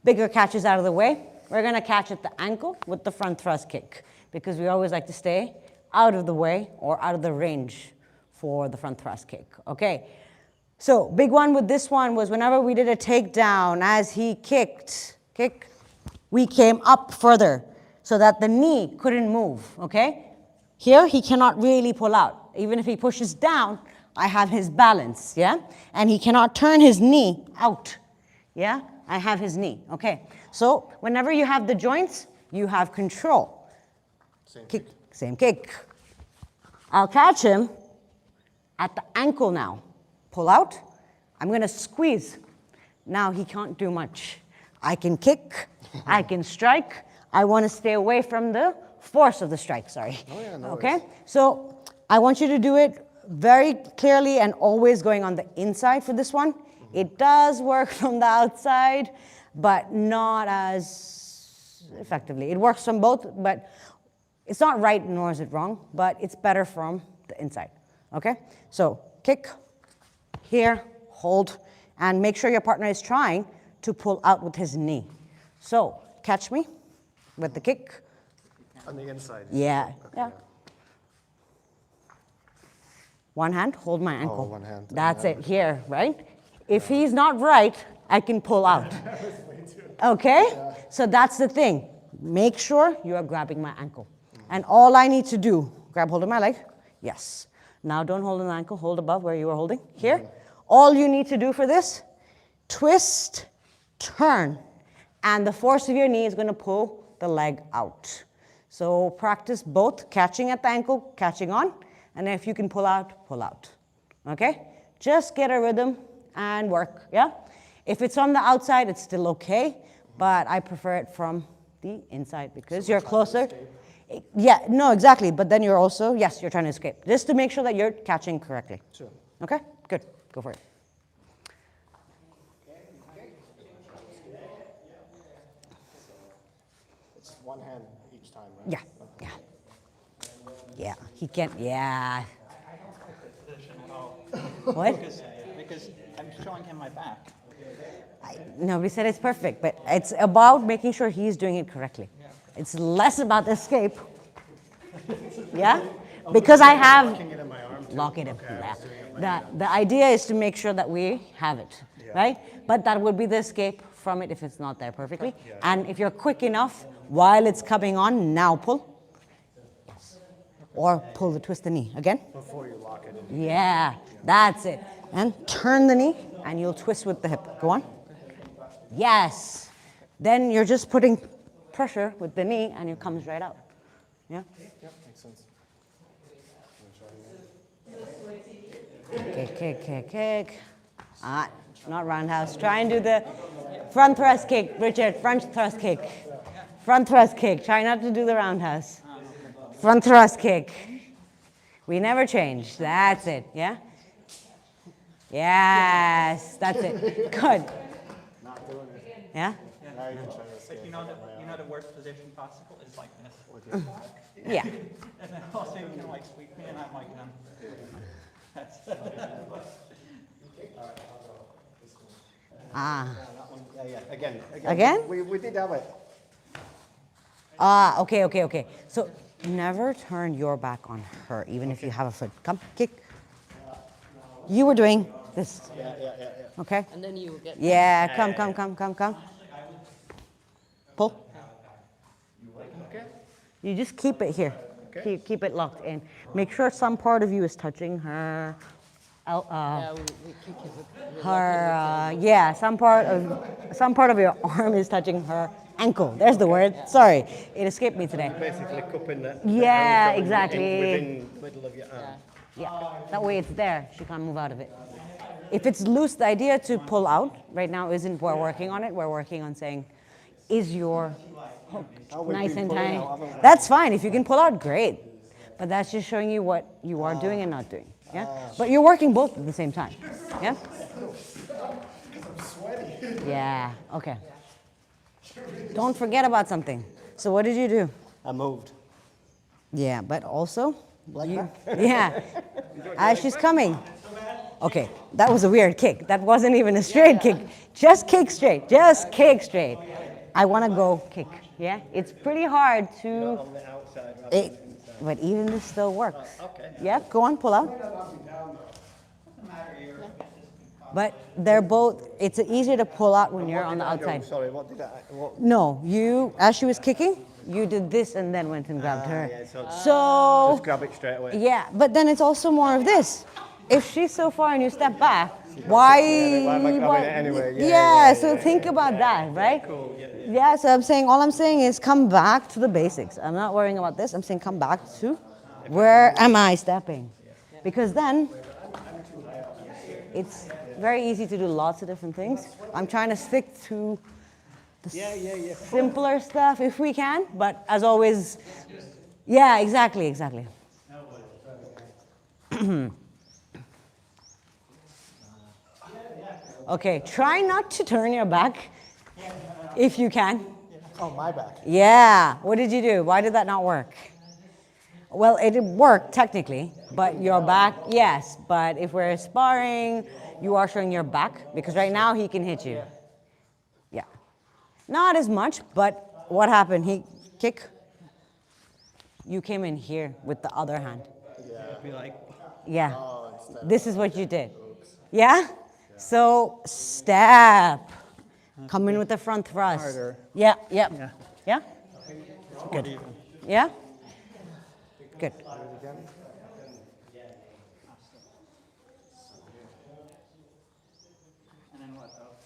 S1: bigger catches out of the way, we're going to catch at the ankle with the front thrust kick because we always like to stay out of the way or out of the range for the front thrust kick. Okay. So big one with this one was whenever we did a takedown as he kicked, kick, we came up further so that the knee couldn't move, okay? Here, he cannot really pull out. Even if he pushes down, I have his balance, yeah? And he cannot turn his knee out, yeah? I have his knee, okay? So whenever you have the joints, you have control.
S3: Same
S1: Kick, same kick. I'll catch him at the ankle now. Pull out. I'm going to squeeze. Now he can't do much. I can kick. I can strike. I want to stay away from the force of the strike, sorry.
S3: Oh, yeah, no
S1: okay?
S3: worries.
S1: So I want you to do it very clearly and always going on the inside for this one. It does work from the outside, but not as effectively. It works from both, but it's not right nor is it wrong, but it's better from the inside, okay? So kick, here, hold, and make sure your partner is trying to pull out with his knee. So catch me with the kick.
S3: On the inside.
S1: Yeah,
S3: Okay.
S1: yeah. One hand, hold my ankle.
S3: one hand.
S1: That's it, here, right? If he's not right, I can pull out. Okay? So that's the thing. Make sure you are grabbing my ankle. And all I need to do, grab hold of my leg. Yes. Now don't hold an ankle, hold above where you were holding. Here. All you need to do for this, twist, turn. And the force of your knee is going to pull the leg out. So practice both, catching at the ankle, catching on. And then if you can pull out, pull out. Okay? Just get a rhythm and work, yeah? If it's on the outside, it's still okay, but I prefer it from the inside because you're closer. Yeah, no, exactly, but then you're also, yes, you're trying to escape. Just to make sure that you're catching correctly.
S3: Sure.
S1: Okay? Good. Go for it.
S3: It's one hand each time, right?
S1: Yeah, yeah. Yeah, he can't, yeah. What?
S2: Because I'm showing him my back.
S1: Nobody said it's perfect, but it's about making sure he's doing it correctly. It's less about the escape. Yeah? Because I have...
S3: Locking it in my arm.
S1: Lock it in. Yeah. The idea is to make sure that we have it, right? But that would be the escape from it if it's not there perfectly. And if you're quick enough, while it's coming on, now pull. Or pull the twist the knee. Again?
S3: Before you lock it in.
S1: Yeah, that's it. And turn the knee, and you'll twist with the hip. Go on. Yes. Then you're just putting pressure with the knee, and it comes right out. Yeah?
S3: Yep, makes sense.
S1: Kick. Not roundhouse. Try and do the front thrust kick, Richard. Front thrust kick. Front thrust kick. Try not to do the roundhouse. Front thrust kick. We never change. That's it. Yeah? Yes. That's it. Good.
S3: Not doing it.
S1: Yeah?
S3: Now you can try to escape.
S2: You know the worst position possible is like this.
S1: Yeah.
S2: And then also you can like sweep me and I'm like them. That's
S1: Ah.
S3: Yeah. Again.
S1: Again?
S3: We did that way.
S1: Ah, okay. So never turn your back on her, even if you have a foot. Come, kick. You were doing this.
S3: Yeah.
S1: Okay?
S4: And then you get...
S1: Yeah, come. Pull.
S3: Okay.
S1: You just keep it here.
S3: Okay.
S1: Keep it locked in. Make sure some part of you is touching her.
S4: Yeah, we kick it with
S1: Her. Yeah, some part of your arm is touching her ankle. There's the word. Sorry, it escaped me today.
S3: Basically cupping the
S1: Yeah,
S3: ankle
S1: exactly.
S3: within middle of your arm.
S1: Yeah, that way it's there. She can't move out of it. If it's loose, the idea to pull out right now isn't we're working on it. We're working on saying, is your hook
S3: we've
S1: nice
S3: been
S1: and
S3: pulling
S1: tight?
S3: out, haven't we?
S1: That's fine. If you can pull out, great. But that's just showing you what you are doing and not doing. Yeah. But you're working both at the same time. Yeah. Yeah. Okay. Don't forget about something. So what did you do?
S3: I moved.
S1: Yeah, but also,
S3: Like that?
S1: yeah, as she's coming. Okay, that was a weird kick. That wasn't even a straight kick. Just kick straight. Just kick straight. I want to go kick. Yeah, it's pretty hard to.
S3: On the outside rather than
S1: It, but even this still works.
S3: Okay.
S1: Yeah, go on, pull out. But they're both, it's easier to pull out when you're on the outside.
S3: Sorry, what did I? What?
S1: No, you, as she was kicking, you did this and then went and grabbed her.
S3: Yeah, so
S1: So,
S3: just grab it straight away.
S1: yeah, but then it's also more of this. If she's so far and you step back, why
S3: am I grabbing it anyway?
S1: Yeah, so think about that, right?
S3: Cool.
S1: Yeah, so all I'm saying is come back to the basics. I'm not worrying about this. I'm saying come back to where am I stepping? Because then it's very easy to do lots of different things. I'm trying to stick to the simpler stuff if we can, but as always, yeah, exactly. Okay, try not to turn your back if you can.
S3: Oh, my back.
S1: Yeah, what did you do? Why did that not work? Well, it worked technically, but your back, yes. But if we're sparring, you are showing your back because right now he can hit you. Yeah. Not as much, but what happened? He kick. You came in here with the other hand.
S2: Be like,
S1: Yeah. This is what you did. Yeah? So step. Come in with the front thrust.
S2: Harder.
S1: Yeah.
S2: yeah.
S1: Good. Yeah? Good.
S2: And then what though?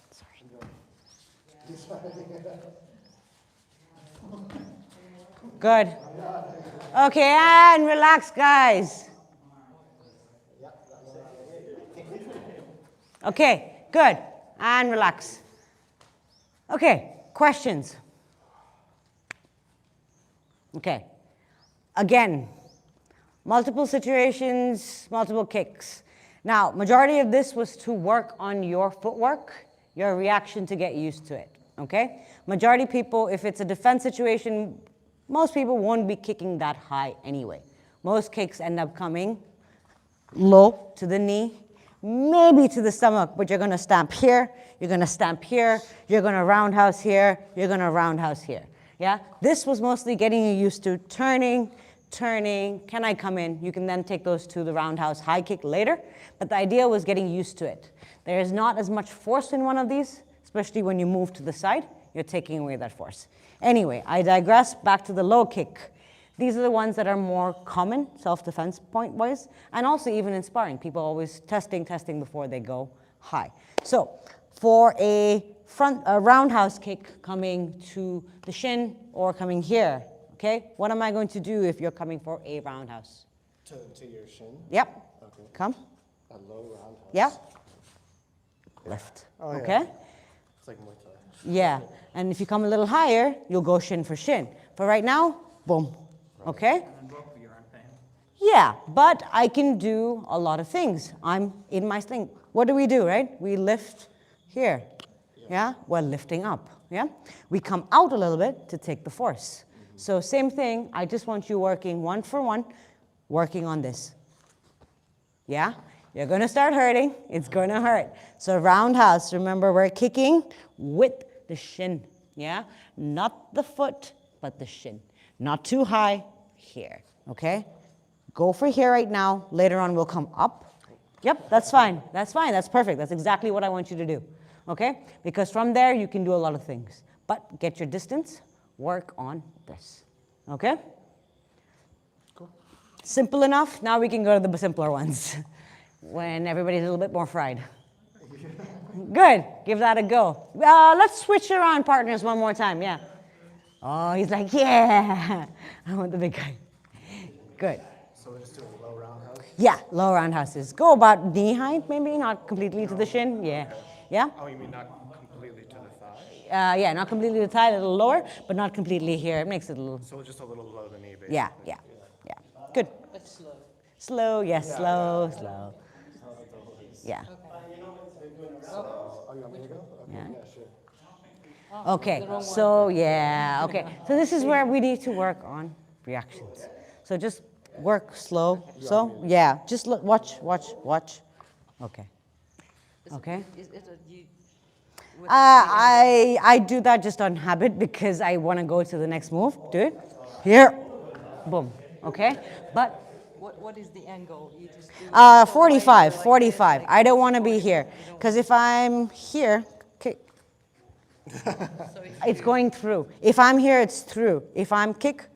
S1: Good. Okay, and relax, guys. Okay, good. And relax. Okay, questions? Okay. Again, multiple situations, multiple kicks. Now, majority of this was to work on your footwork, your reaction to get used to it, okay? Majority people, if it's a defense situation, most people won't be kicking that high anyway. Most kicks end up coming low to the knee, maybe to the stomach, but you're gonna stamp here, you're gonna stamp here, you're gonna roundhouse here, you're gonna roundhouse here, yeah? This was mostly getting you used to turning, can I come in? You can then take those to the roundhouse high kick later, but the idea was getting used to it. There is not as much force in one of these, especially when you move to the side, you're taking away that force. Anyway, I digress, back to the low kick. These are the ones that are more common, self-defense point-wise, and also even in sparring. People always testing before they go high. So for a roundhouse kick coming to the shin or coming here, okay, what am I going to do if you're coming for a roundhouse?
S3: To your shin.
S1: Yep,
S3: Okay.
S1: come,
S3: A low roundhouse.
S1: yep, lift,
S3: Oh, yeah.
S1: okay?
S3: It's like Muay Thai.
S1: Yeah, and if you come a little higher, you'll go shin for shin. For right now, boom, okay?
S2: And then both of you are in pain.
S1: Yeah, but I can do a lot of things. I'm in my sling. What do we do, right? We lift here, yeah? We're lifting up, yeah? We come out a little bit to take the force. So same thing, I just want you working one for one, working on this. Yeah? You're gonna start hurting, it's gonna hurt. So roundhouse, remember we're kicking with the shin, yeah? Not the foot, but the shin. Not too high, here, okay? Go for here right now, later on we'll come up. Yep, that's fine, that's perfect. That's exactly what I want you to do, okay? Because from there you can do a lot of things. But get your distance, work on this, okay?
S3: Cool.
S1: Simple enough, now we can go to the simpler ones when everybody's a little bit more fried. Good, give that a go. Let's switch around partners one more time, yeah. Oh, he's like, yeah, I want the big guy. Good.
S3: So we're just doing low roundhouse?
S1: Yeah, low roundhouses. Go about knee height, maybe, not completely to the shin, yeah. Yeah?
S3: Oh, you mean not completely to the thigh?
S1: Yeah, not completely to the thigh, a little lower, but not completely here. It makes it a little,
S3: So just a little below the knee, basically.
S1: yeah. Good.
S4: But slow.
S1: Slow, yes, slow. Yeah.
S3: Oh, you want me to go? Okay,
S1: Yeah.
S3: sure.
S1: Okay, so yeah, okay. So this is where we need to work on reactions. So just work slow. So yeah, just look, watch. Okay. Okay.
S4: Is it a you?
S1: I do that just on habit because I want to go to the next move. Do it. Here. Boom. Okay. But
S4: what is the angle? You just do
S1: 45,
S4: like
S1: 45.
S4: this,
S1: I don't want to be here. Because if I'm here, okay, it's going through. If I'm here, it's through. If I'm kick,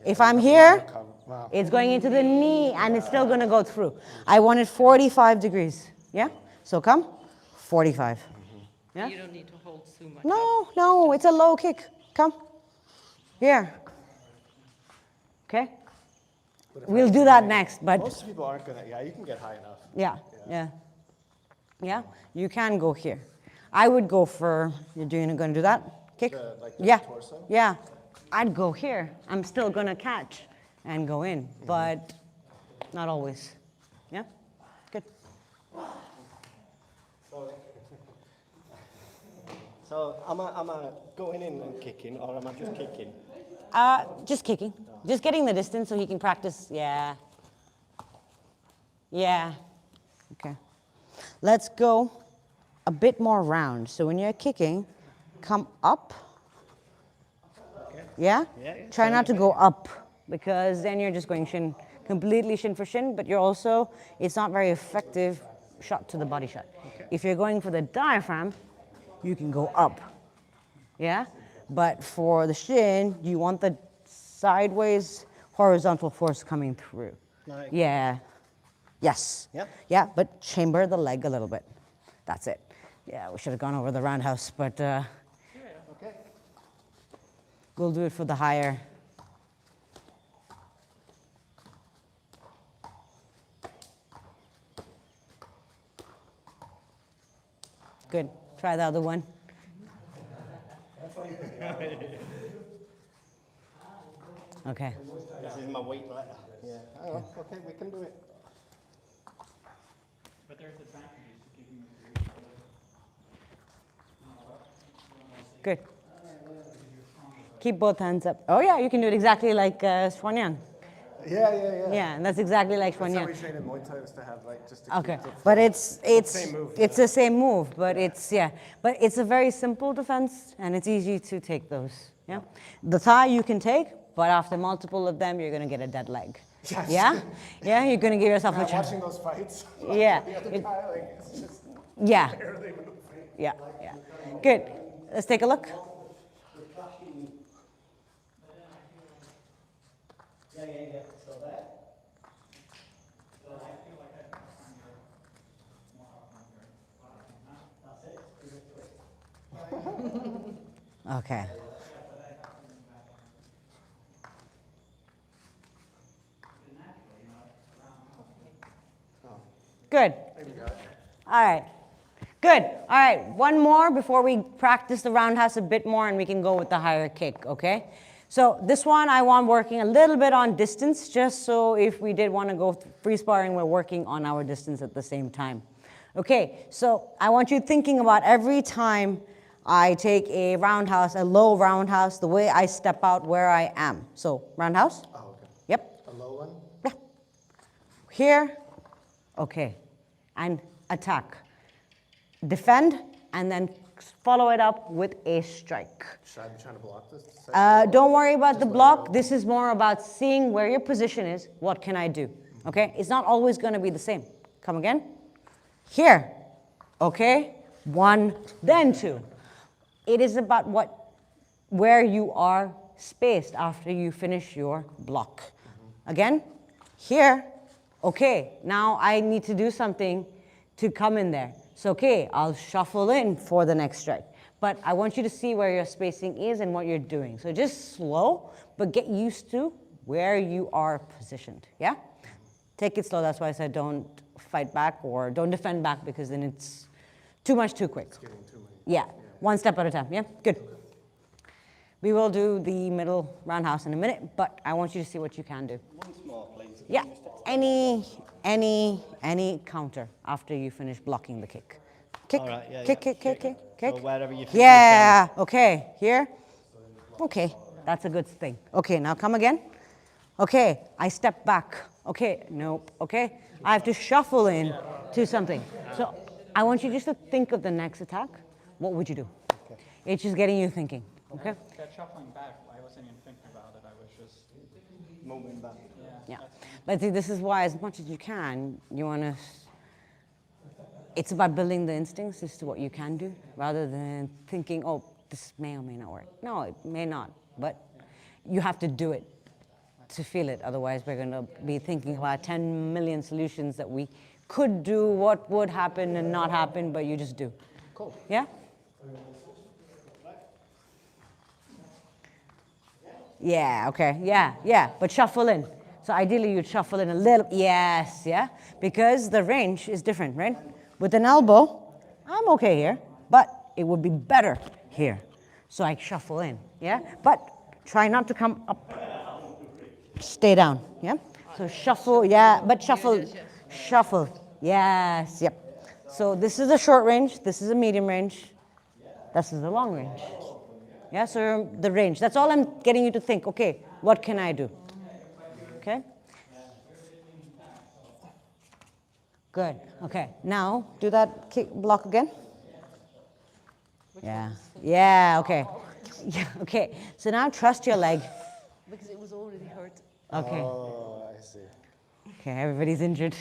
S1: if I'm here,
S3: Wow.
S1: it's going into the knee and it's still going to go through. I want it 45 degrees. Yeah? So come, 45. Yeah?
S4: You don't need to hold too much.
S1: No, no, it's a low kick. Come. Here. Okay? We'll do that next, but
S3: Most people aren't gonna. Yeah, you can get high enough.
S1: yeah, yeah. Yeah, you can go here. I would go for, you're going to do that? Kick?
S3: Like the
S1: Yeah,
S3: torso?
S1: yeah. I'd go here. I'm still going to catch and go in, but not always. Yeah? Good.
S3: So am I going in and kicking, or am I just kicking?
S1: Just kicking. Just getting the distance so he can practice. Yeah. Yeah. Okay. Let's go a bit more round. So when you're kicking, come up.
S3: Okay.
S1: Yeah?
S3: Yeah.
S1: Try not to go up because then you're just going shin, completely shin for shin, but you're also, it's not very effective shot to the body shot.
S3: Okay.
S1: If you're going for the diaphragm, you can go up. Yeah? But for the shin, you want the sideways horizontal force coming through.
S3: Like-
S1: Yeah. Yes.
S3: Yeah?
S1: Yeah, but chamber the leg a little bit. That's it. Yeah, we should have gone over the roundhouse, but
S3: Okay.
S1: we'll do it for the higher. Good. Try the other one. Okay.
S3: This is my weight letter. Yeah. Oh, okay, we can do it.
S2: But there's advantages to giving
S1: Good. Keep both hands up. Oh yeah, you can do it exactly like Swanyan.
S3: Yeah.
S1: Yeah, and that's exactly like
S3: That's how we
S1: Swanyan.
S3: train in Muay Thai, is to have like just to
S1: Okay,
S3: keep the
S1: but it's
S3: same move,
S1: it's the same move, but but it's a very simple defense and it's easy to take those. Yeah, the thigh you can take, but after multiple of them, you're gonna get a dead leg.
S3: Yes.
S1: Yeah, yeah, you're gonna give yourself a
S3: Yeah,
S1: chance.
S3: watching those fights.
S1: Yeah,
S3: The other
S1: it-
S3: guy, like, it's just
S1: Yeah,
S3: barely moving.
S1: yeah. Good. Let's take a look. Okay. Good. All right. Good. All right. One more before we practice the roundhouse a bit more and we can go with the higher kick, okay? So this one I want working a little bit on distance, just so if we did want to go free sparring, we're working on our distance at the same time. Okay, so I want you thinking about every time I take a roundhouse, a low roundhouse, the way I step out where I am. So roundhouse.
S3: Oh, okay.
S1: Yep.
S3: A low one?
S1: Yeah. Here. Okay. And attack. Defend and then follow it up with a strike.
S3: Should I be trying to block this?
S1: Don't worry about the block. This is more about seeing where your position is. What can I do? Okay? It's not always going to be the same. Come again. Here. Okay? One, then two. It is about where you are spaced after you finish your block. Again. Here. Okay. Now I need to do something to come in there. So, okay, I'll shuffle in for the next strike. But I want you to see where your spacing is and what you're doing. So just slow, but get used to where you are positioned, yeah? Take it slow, that's why I said don't fight back or don't defend back because then it's too much too quick.
S3: It's getting too many.
S1: Yeah, one step at a time, yeah? Good. We will do the middle roundhouse in a minute, but I want you to see what you can do.
S3: One small, please.
S1: Yeah, any counter after you finish blocking the kick. Kick,
S3: All right, yeah,
S1: kick,
S3: yeah.
S1: kick, kick, kick, kick.
S3: So wherever you think
S1: Yeah, okay, here. Okay, that's a good thing. Okay, now come again. Okay, I step back. Okay, nope, okay. I have to shuffle in to something. So I want you just to think of the next attack. What would you do? It's just getting you thinking, okay?
S2: that shuffling back. I was wasn't even thinking about it. I was just,
S3: Moving back.
S1: Yeah. But see, this is why, as much as you can, you want to. It's about building the instincts as to what you can do, rather than thinking, oh, this may or may not work. No, it may not, but you have to do it to feel it. Otherwise, we're going to be thinking about 10 million solutions that we could do, what would happen and not happen, but you just do.
S3: Cool.
S1: Yeah? Yeah, okay, yeah, but shuffle in. So ideally you'd shuffle in a little, yes, yeah? Because the range is different, right? With an elbow, I'm okay here, but it would be better here. So I shuffle in, yeah? But try not to come up, stay down, yeah? So shuffle, yeah, but shuffle, shuffle, yes, yep. So this is a short range, this is a medium range, this is a long range. Yeah, so the range. That's all I'm getting you to think. Okay, what can I do? Okay? Good. Okay, now do that kick block again. Yeah. Yeah, okay. Yeah, okay. So now trust your leg.
S4: Because it was already hurt.
S1: Okay.
S3: Oh, I see.
S1: Okay, everybody's injured.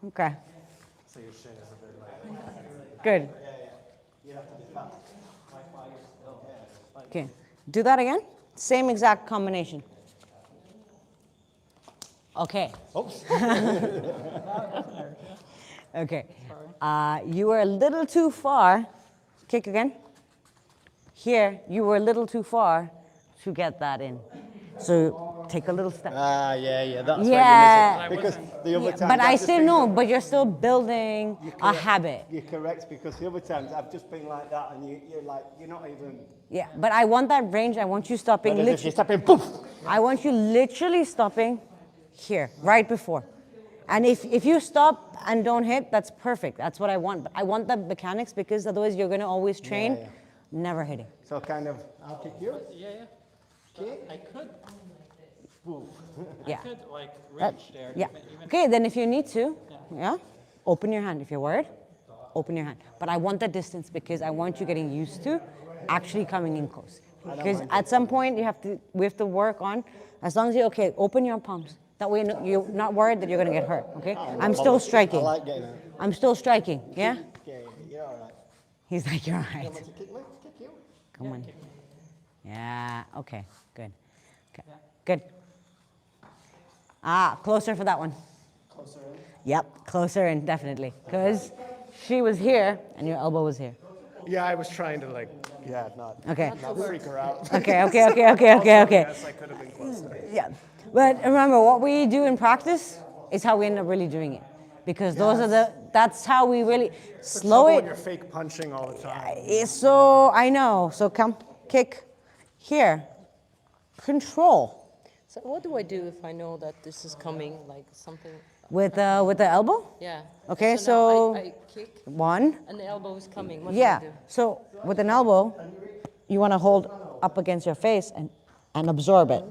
S1: Okay.
S3: So your shin is a bit like.
S1: Good.
S3: You have to be fast.
S1: Okay. Do that again. Same exact combination. Okay.
S3: Oops.
S1: Okay. You were a little too far. Kick again. Here, you were a little too far to get that in. So take a little step.
S3: Yeah, that's
S1: Yeah.
S3: what you're missing. Because the other times
S1: But I
S3: I've just
S1: still
S3: been
S1: know,
S3: like-
S1: but you're still building a habit.
S3: You're correct, because the other times I've just been like that, and you're like, you're not even.
S1: Yeah, but I want that range. I want you stopping
S3: But if
S1: literally.
S3: you're stepping, poof.
S1: I want you literally stopping here, right before. And if you stop and don't hit, that's perfect. That's what I want. But I want the mechanics, because otherwise you're going to always train
S3: Yeah.
S1: never hitting.
S3: So kind of, I'll kick you.
S2: yeah.
S3: Kick.
S2: I could,
S1: Yeah.
S2: could like
S1: That-
S2: reach there.
S1: yeah.
S2: Even
S1: Okay, then if you need to, yeah, open your hand. If you're worried, open your hand. But I want the distance, because I want you getting used to actually coming in close. Because at some point we have to work on, as long as you're okay, open your palms. That way you're not worried that you're going to get hurt, okay? I'm still striking.
S3: I like getting it.
S1: I'm still striking, yeah?
S3: Yeah, you're all right.
S1: He's like, you're all right.
S3: Want to kick me? Kick you?
S1: Come on. Yeah, okay, good. Okay. Good. Closer for that one.
S3: Closer in.
S1: Yep, closer in, definitely. Because she was here and your elbow was here.
S5: Yeah, I was trying to
S3: Not
S1: Okay.
S5: freak her out.
S1: Okay.
S5: Yes, I could have been closer.
S1: Yeah. But remember, what we do in practice is how we end up really doing it. Because that's how we really slow
S5: When
S1: it.
S5: you're fake punching all the time.
S1: So, I know. So come, kick, here. Control.
S4: So what do I do if I know that this is coming, like something?
S1: With the elbow?
S4: Yeah.
S1: Okay,
S4: now
S1: so-
S4: I kick,
S1: One.
S4: and the elbow is coming. What
S1: Yeah.
S4: do I do?
S1: So with an elbow, you want to hold up against your face and absorb it,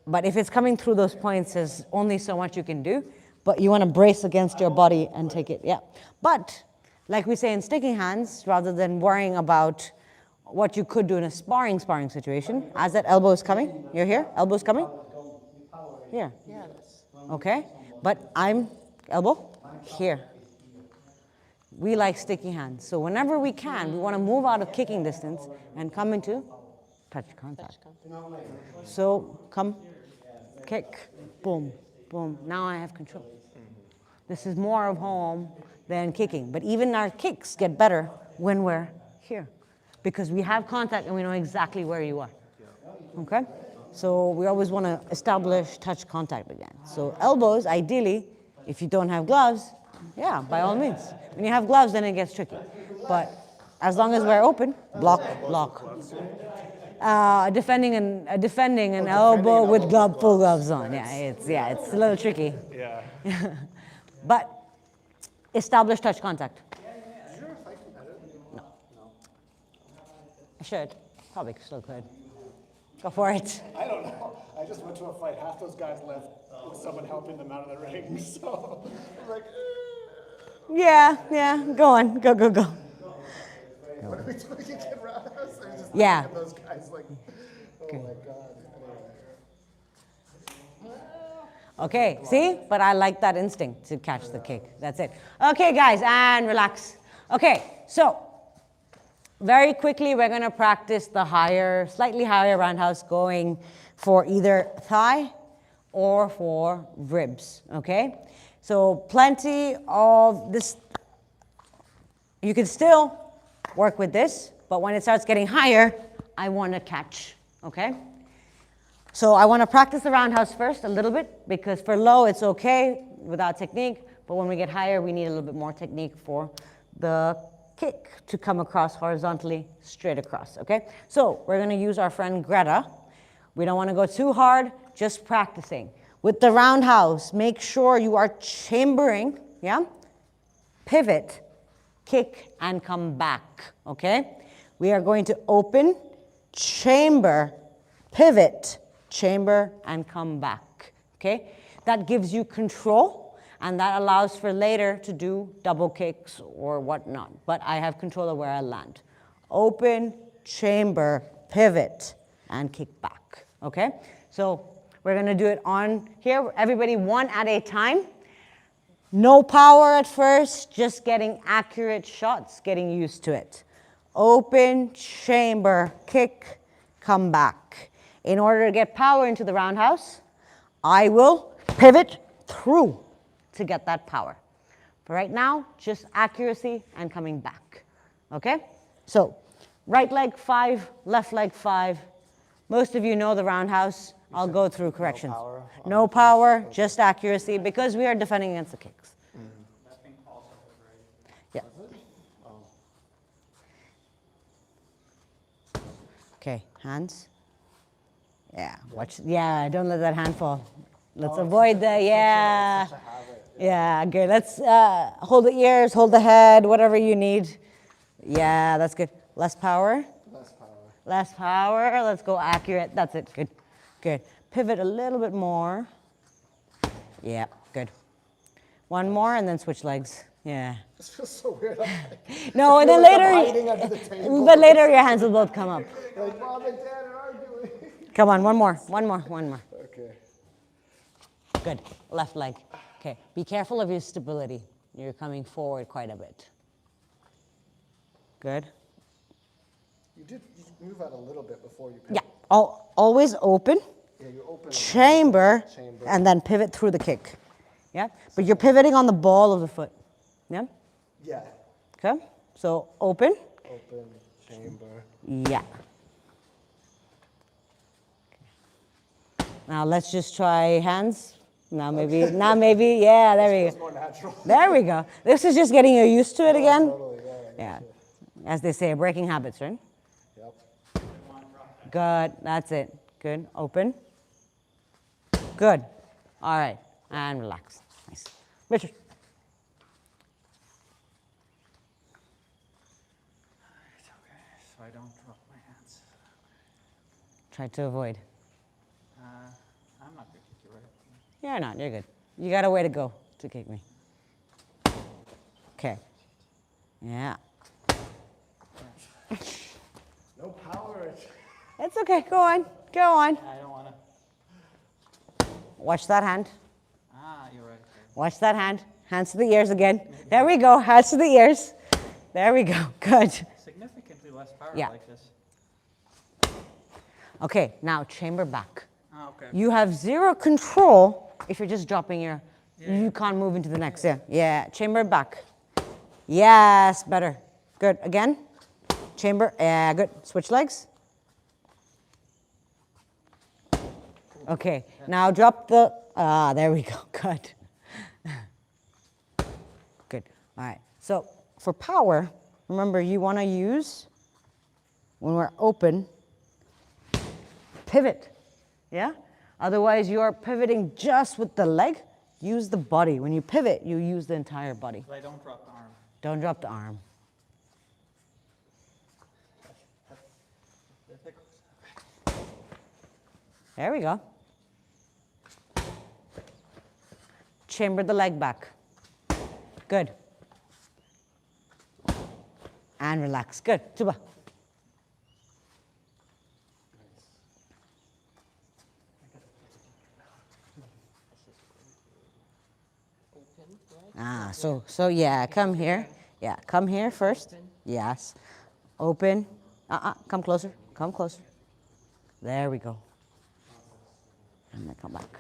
S1: but if it's coming through those points, there's only so much you can do. But you want to brace against your body and take it. Yeah. But like we say in sticking hands, rather than worrying about what you could do in a sparring situation, as that elbow is coming, you're here, elbow's coming, here.
S4: Yeah, that's
S1: Okay? But I'm elbow here. We like sticky hands. So whenever we can, we want to move out of kicking distance and come into touch contact. So come, kick, boom, boom. Now I have control. This is more of home than kicking. But even our kicks get better when we're here, because we have contact and we know exactly where you are. Okay? So we always want to establish touch contact again. So elbows, ideally, if you don't have gloves, yeah, by all means. When you have gloves, then it gets tricky. But as long as we're open, block. Defending an elbow with full gloves on. Yeah, it's a little tricky.
S5: Yeah.
S1: But establish touch contact. No. I should. Probably still could. Go for it.
S5: I don't know. I just went to a fight. Half those guys left with someone helping them out of the ring. So I'm like,
S1: Yeah. Go on. Go.
S5: what are we doing again, Roundhouse? I was just
S1: Yeah.
S5: looking at those guys like,
S3: Oh my God.
S1: Okay, see? But I like that instinct to catch the kick. That's it. Okay, guys, and relax. Okay, so very quickly, we're going to practice the higher, slightly higher roundhouse going for either thigh or for ribs, okay? So plenty of this. You can still work with this, but when it starts getting higher, I want to catch, okay? So I want to practice the roundhouse first a little bit, because for low, it's okay without technique, but when we get higher, we need a little bit more technique for the kick to come across horizontally, straight across, okay? So we're going to use our friend Greta. We don't want to go too hard, just practicing. With the roundhouse, make sure you are chambering, yeah? Pivot, kick, and come back, okay? We are going to open, chamber, pivot, chamber, and come back, okay? That gives you control, and that allows for later to do double kicks or whatnot. But I have control of where I land. Open, chamber, pivot, and kick back, okay? So we're gonna do it on here, everybody one at a time. No power at first, just getting accurate shots, getting used to it. Open, chamber, kick, come back. In order to get power into the roundhouse, I will pivot through to get that power. For right now, just accuracy and coming back, okay? So, right leg 5, left leg 5. Most of you know the roundhouse. I'll go through corrections. No power, just accuracy, because we are defending against the kicks. Yeah. Okay, hands. Yeah, watch. Yeah, don't let that hand fall. Let's avoid the, yeah. Yeah, good. Let's hold the ears, hold the head, whatever you need. Yeah, that's good. Less power.
S3: Less power.
S1: Less power. Let's go accurate. That's it. Good. Good. Pivot a little bit more. Yeah, good. One more and then switch legs. Yeah.
S3: This feels so weird.
S1: No, and then but later your hands will both come up.
S3: Like Mom and Dad are arguing.
S1: Come on, one more.
S3: Okay.
S1: Good. Left leg. Okay. Be careful of your stability. You're coming forward quite a bit. Good.
S3: You did move out a little bit before you
S1: Yeah.
S3: pivot.
S1: Always open.
S3: Yeah, you open.
S1: Chamber, and then pivot through the kick. Yeah? But you're pivoting on the ball of the foot. Yeah?
S3: Yeah.
S1: Okay? So open.
S3: Open, chamber.
S1: Yeah. Now let's just try hands. Now maybe, yeah, there we
S3: It's
S1: go.
S3: more natural.
S1: There we go. This is just getting you used to it again.
S3: Totally,
S1: Yeah. As they say, breaking habits, right?
S3: Yep.
S1: Good. That's it. Good. Open. Good. All right. And relax. Nice. Richard.
S2: It's okay, so I don't drop my hands.
S1: Try to avoid.
S2: I'm not going to kick you, right?
S1: You're not. You're good. You got a way to go to kick me. Okay. Yeah.
S3: No power.
S1: It's okay. Go on. Go on.
S2: I don't want to.
S1: Watch that hand.
S2: You're right.
S1: Watch that hand. Hands to the ears again. There we go. Hands to the ears. There we go. Good.
S2: Significantly less power
S1: Yeah.
S2: like this.
S1: Okay. Now chamber back.
S2: Okay.
S1: You have zero control if you're just dropping your. You can't move into the next. Yeah. Yeah. Chamber back. Yes. Better. Good. Again. Chamber. Yeah. Good. Switch legs. Okay. Now drop the. There we go. Good. Good. All right. So for power, remember you want to use when we're open. Pivot. Yeah? Otherwise, you're pivoting just with the leg. Use the body. When you pivot, you use the entire body.
S2: But I don't drop the arm.
S1: Don't drop the arm. There we go. Chamber the leg back. Good. And relax. Good. Tuba.
S4: right?
S1: So yeah, come here. Yeah, come here first.
S4: Open.
S1: Yes. Open. Come closer. Come closer. There we go. And then come back.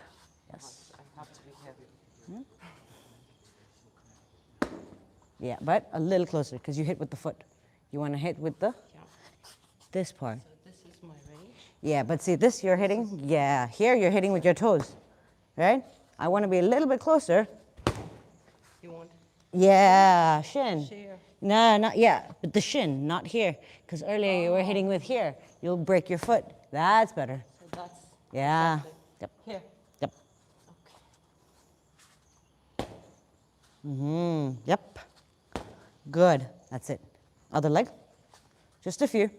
S1: Yes.
S2: I have to be heavy.
S1: Yeah, but a little closer because you hit with the foot. You want to hit with the
S4: Yeah.
S1: this part.
S4: So this is my range.
S1: Yeah, but see this you're hitting. Yeah, here you're hitting with your toes, right? I want to be a little bit closer.
S4: You want
S1: Yeah, shin.
S4: share?
S1: No, not yeah, but the shin, not here. Because earlier you were hitting with here. You'll break your foot. That's better.
S4: So that's
S1: Yeah.
S4: exactly
S1: Yep.
S4: here.
S1: Yep.
S4: Okay.
S1: Yep. Good. That's it. Other leg. Just a few.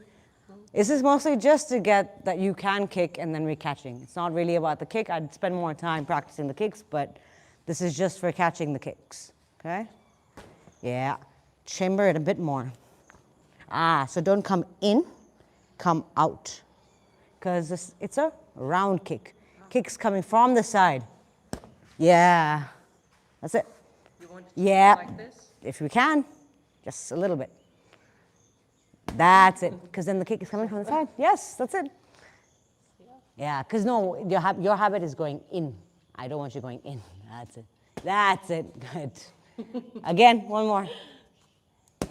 S1: This is mostly just to get that you can kick and then re-catching. It's not really about the kick. I'd spend more time practicing the kicks, but this is just for catching the kicks. Okay? Yeah. Chamber it a bit more. So don't come in, come out. Because it's a round kick. Kick's coming from the side. Yeah. That's it.
S4: You want
S1: Yeah.
S4: like this?
S1: If we can, just a little bit. That's it. Because then the kick is coming from the side. Yes, that's it. Yeah, because no, your habit is going in. I don't want you going in. That's it. That's it. Good. Again, one more.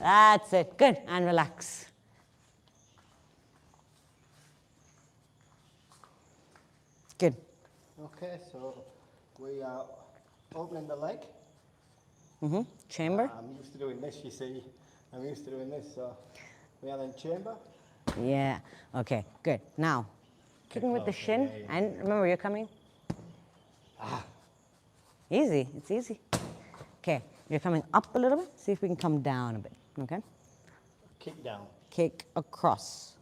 S1: That's it. Good. And relax. Good.
S3: Okay, so we are opening the leg.
S1: Chamber.
S3: I'm used to doing this, you see. I'm used to doing this, so we are in chamber.
S1: Yeah. Okay, good. Now, kicking with the shin. And remember, you're coming. Easy. It's easy. Okay, you're coming up a little bit. See if we can come down a bit. Okay?
S3: Kick down.
S1: Kick across.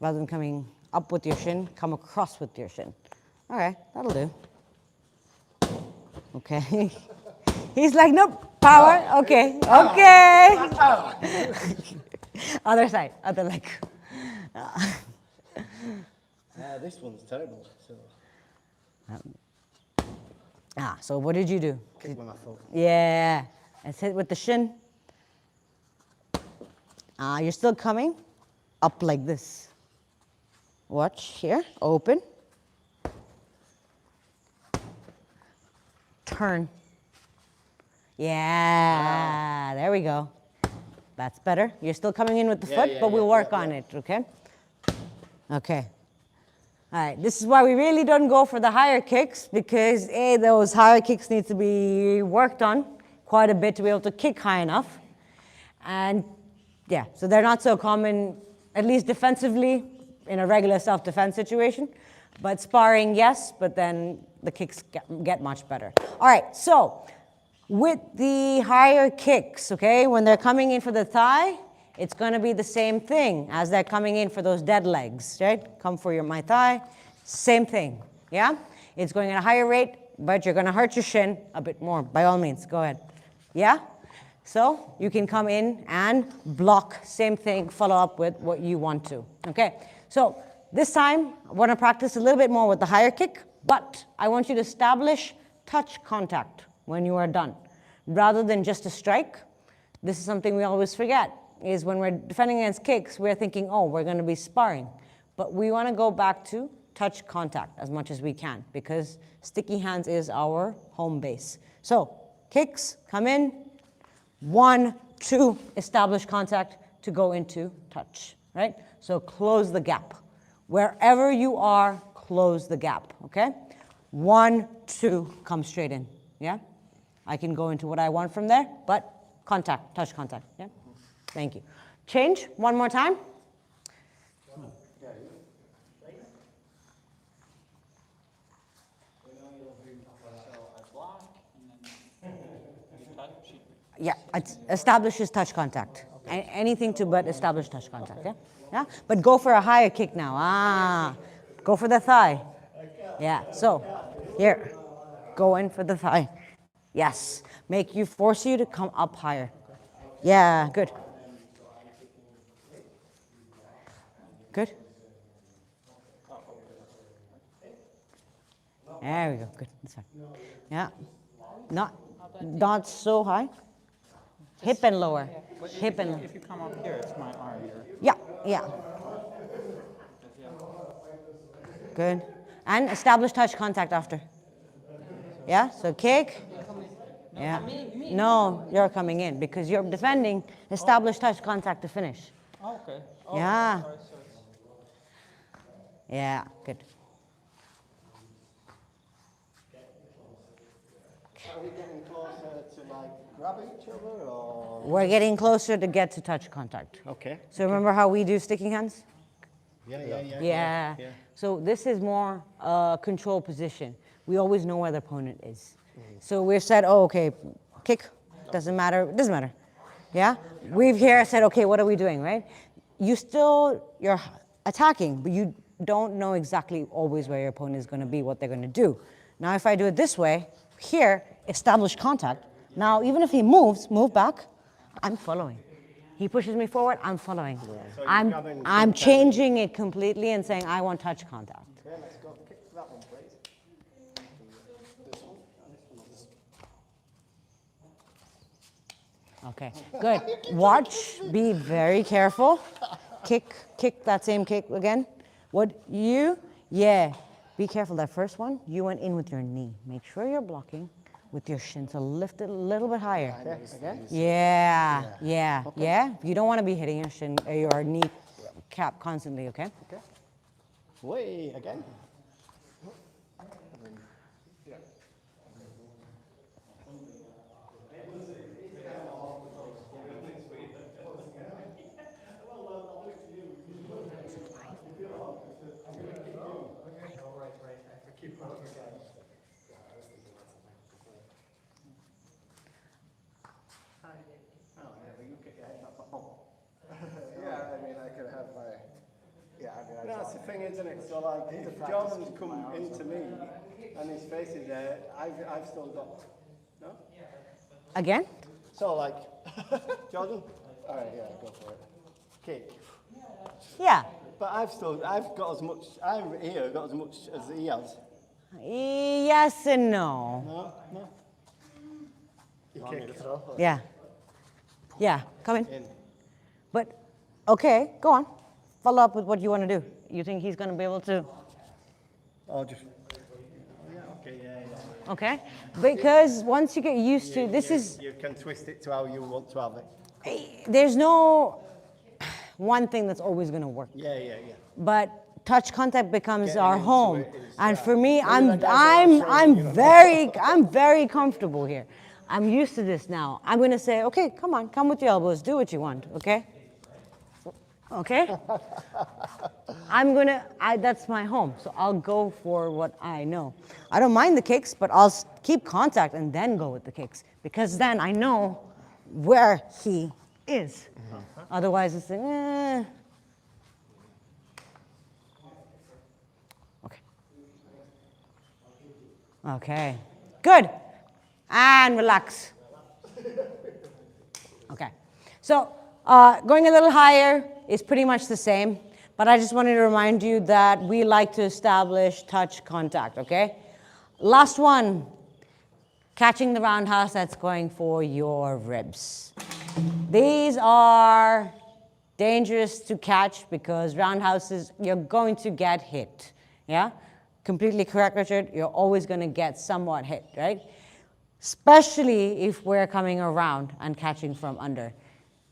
S1: Rather than coming up with your shin, come across with your shin. Okay, that'll do. Okay. He's like, nope, power. Okay, okay. Other side, other leg.
S3: This one's terrible. So
S1: So what did you do?
S3: kick with my foot.
S1: Yeah. Let's hit with the shin. You're still coming up like this. Watch here. Open. Turn. Yeah. There we go. That's better. You're still coming in with the foot, but we'll work on it, okay? Okay. All right, this is why we really don't go for the higher kicks because those higher kicks need to be worked on quite a bit to be able to kick high enough. And yeah, so they're not so common, at least defensively, in a regular self-defense situation. But sparring, yes, but then the kicks get much better. All right, so with the higher kicks, okay, when they're coming in for the thigh, it's going to be the same thing as they're coming in for those dead legs, right? Come for my thigh, same thing, yeah? It's going at a higher rate, but you're going to hurt your shin a bit more, by all means. Go ahead. Yeah? So you can come in and block, same thing, follow up with what you want to, okay? So this time, I want to practice a little bit more with the higher kick, but I want you to establish touch contact when you are done. Rather than just a strike, this is something we always forget, is when we're defending against kicks, we're thinking, oh, we're going to be sparring. But we want to go back to touch contact as much as we can because sticky hands is our home base. So kicks, come in, 1, 2, establish contact to go into touch, right? So close the gap. Wherever you are, close the gap, okay? 1, 2, come straight in, yeah? I can go into what I want from there, but contact, touch contact, yeah? Thank you. Change, one more time. Yeah, it establishes touch contact. Anything to but establish touch contact, yeah? Yeah? But go for a higher kick now. Go for the thigh. Yeah, so here, go in for the thigh. Yes, force you to come up higher. Yeah, good. Good. There we go, good. That's fine. Yeah, not. Not so high. Hip and lower.
S2: But
S1: Hip and
S2: if you come up here, it's my arm here.
S1: yeah, yeah. Good. And establish touch contact after. Yeah, so kick. Yeah. No, you're coming in because you're defending. Establish touch contact to finish.
S2: Oh, okay. Oh,
S1: Yeah.
S2: sorry, so it's-
S1: Yeah, good.
S3: Are we getting closer to like grab each other or?
S1: We're getting closer to get to touch contact.
S3: Okay.
S1: So remember how we do sticking hands?
S3: Yeah.
S1: Yeah. So this is more control position. We always know where the opponent is. So we've said, oh, okay, kick, doesn't matter, it doesn't matter. Yeah? We've here said, okay, what are we doing, right? You're attacking, but you don't know exactly always where your opponent is going to be, what they're going to do. Now, if I do it this way, here, establish contact. Now, even if he move back, I'm following. He pushes me forward, I'm following.
S3: So
S1: I'm changing it completely and saying, I want touch contact.
S3: Okay, let's go kick that one, please. This one.
S1: Okay, good. Watch, be very careful. Kick that same kick again. Be careful. That first one, you went in with your knee. Make sure you're blocking with your shin, so lift it a little bit higher.
S3: Okay, again.
S1: Yeah. You don't want to be hitting your shin, your knee cap constantly, okay?
S3: Okay. Way again.
S5: Yeah, I mean, I could have my, yeah, I mean,
S3: That's the thing, isn't it? So like, if Jordan's come into me and his face is there, I've still got, no?
S1: Again?
S3: So like, Jordan, all right, yeah, go for it. Kick.
S1: Yeah.
S3: But I've got as much, I've here got as much as he has.
S1: Yes and no.
S3: No? You kick.
S1: Yeah. Yeah, come in.
S3: In.
S1: But, okay, go on. Follow up with what you want to do. You think he's going to be able to?
S3: Oh, just. Yeah, okay, yeah.
S1: Okay? Because once you get used to,
S3: You can twist it to how you want to have it.
S1: there's no one thing that's always going to work.
S3: Yeah.
S1: But touch contact becomes
S3: Getting
S1: our
S3: into
S1: home.
S3: it is,
S1: And for me,
S3: Maybe that guy's not training,
S1: I'm very comfortable here. I'm used to this now. I'm going to say, okay, come on, come with your elbows, do what you want, okay? Okay? That's my home, so I'll go for what I know. I don't mind the kicks, but I'll keep contact and then go with the kicks, because then I know where he is. Otherwise, it's Okay. Okay, good. And relax. Okay, so going a little higher is pretty much the same, but I just wanted to remind you that we like to establish touch contact, okay? Last one, catching the roundhouse, that's going for your ribs. These are dangerous to catch because roundhouses, you're going to get hit, yeah? Completely correct, Richard, you're always going to get somewhat hit, right? Especially if we're coming around and catching from under.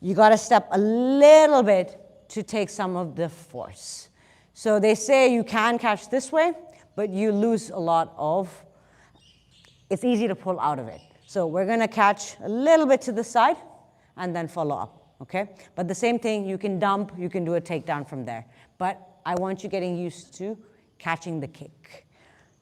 S1: You got to step a little bit to take some of the force. So they say you can catch this way, but you lose a lot of, it's easy to pull out of it. So we're going to catch a little bit to the side and then follow up, okay? But the same thing, you can dump, you can do a takedown from there. But I want you getting used to catching the kick.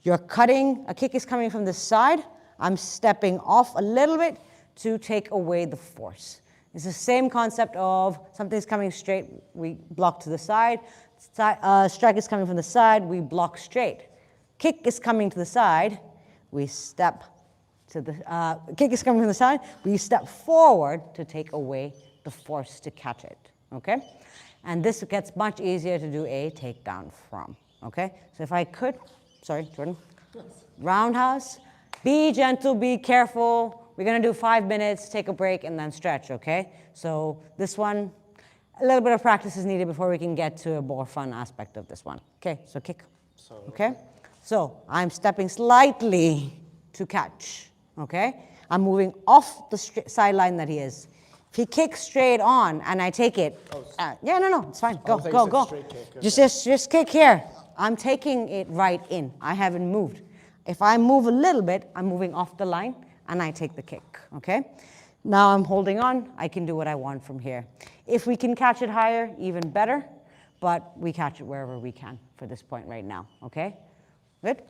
S1: You're cutting, a kick is coming from the side, I'm stepping off a little bit to take away the force. It's the same concept of something's coming straight, we block to the side. Strike is coming from the side, we block straight. Kick is coming to the side, we step to the, kick is coming from the side, we step forward to take away the force to catch it, okay? And this gets much easier to do a takedown from, okay? So if I could, sorry, Jordan. Roundhouse. Be gentle, be careful We're gonna do 5 minutes, take a break, and then stretch, okay? So this one, a little bit of practice is needed before we can get to a more fun aspect of this one. Okay, so kick, okay? So I'm stepping slightly to catch, okay? I'm moving off the sideline that he is. If he kicks straight on and I take it, yeah, no, it's fine. Go, go, go.
S3: Straight kick, okay.
S1: Just kick here. I'm taking it right in. I haven't moved. If I move a little bit, I'm moving off the line and I take the kick, okay? Now I'm holding on. I can do what I want from here. If we can catch it higher, even better, but we catch it wherever we can for this point right now, okay? Good?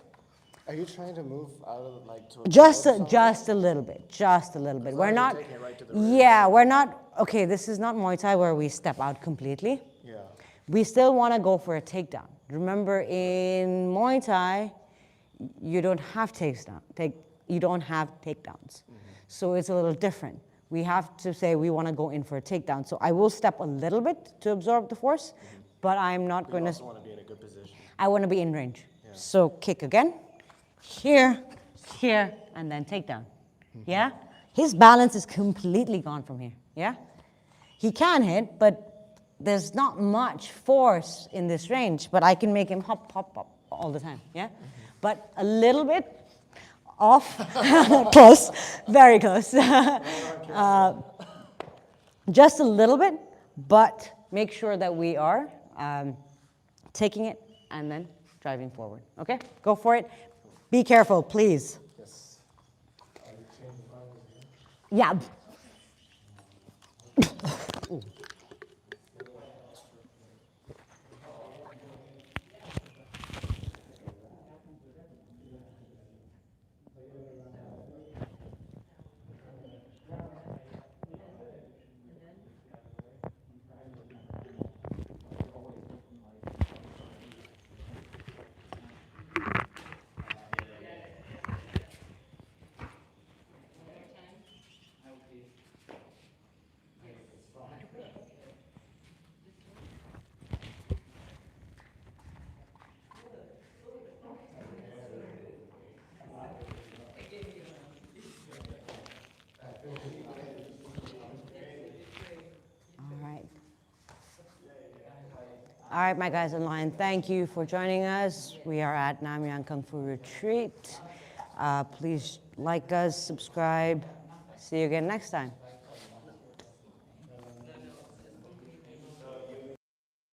S3: Are you trying to move out of like to
S1: Just a little bit, just a little bit. We're not,
S3: taking it right to the
S1: yeah, we're not, okay, this is not Muay Thai where we step out completely.
S3: Yeah.
S1: We still want to go for a takedown. Remember, in Muay Thai, you don't have you don't have takedowns. So it's a little different. We have to say we want to go in for a takedown. So I will step a little bit to absorb the force, but I'm not going to.
S3: You also want to be in a good position.
S1: I want to be in range. So kick again. Here, and then takedown. Yeah? His balance is completely gone from here. Yeah? He can hit, but there's not much force in this range, but I can make him hop, hop, hop all the time. Yeah? But a little bit off, close, very close. Just a little bit, but make sure that we are taking it and then driving forward. Okay? Go for it. Be careful, please.
S3: Yes.
S1: Yeah. All right, my guys in line, thank you for joining us. We are at Namyang Kung Fu Retreat. Please like us, subscribe. See you again next time.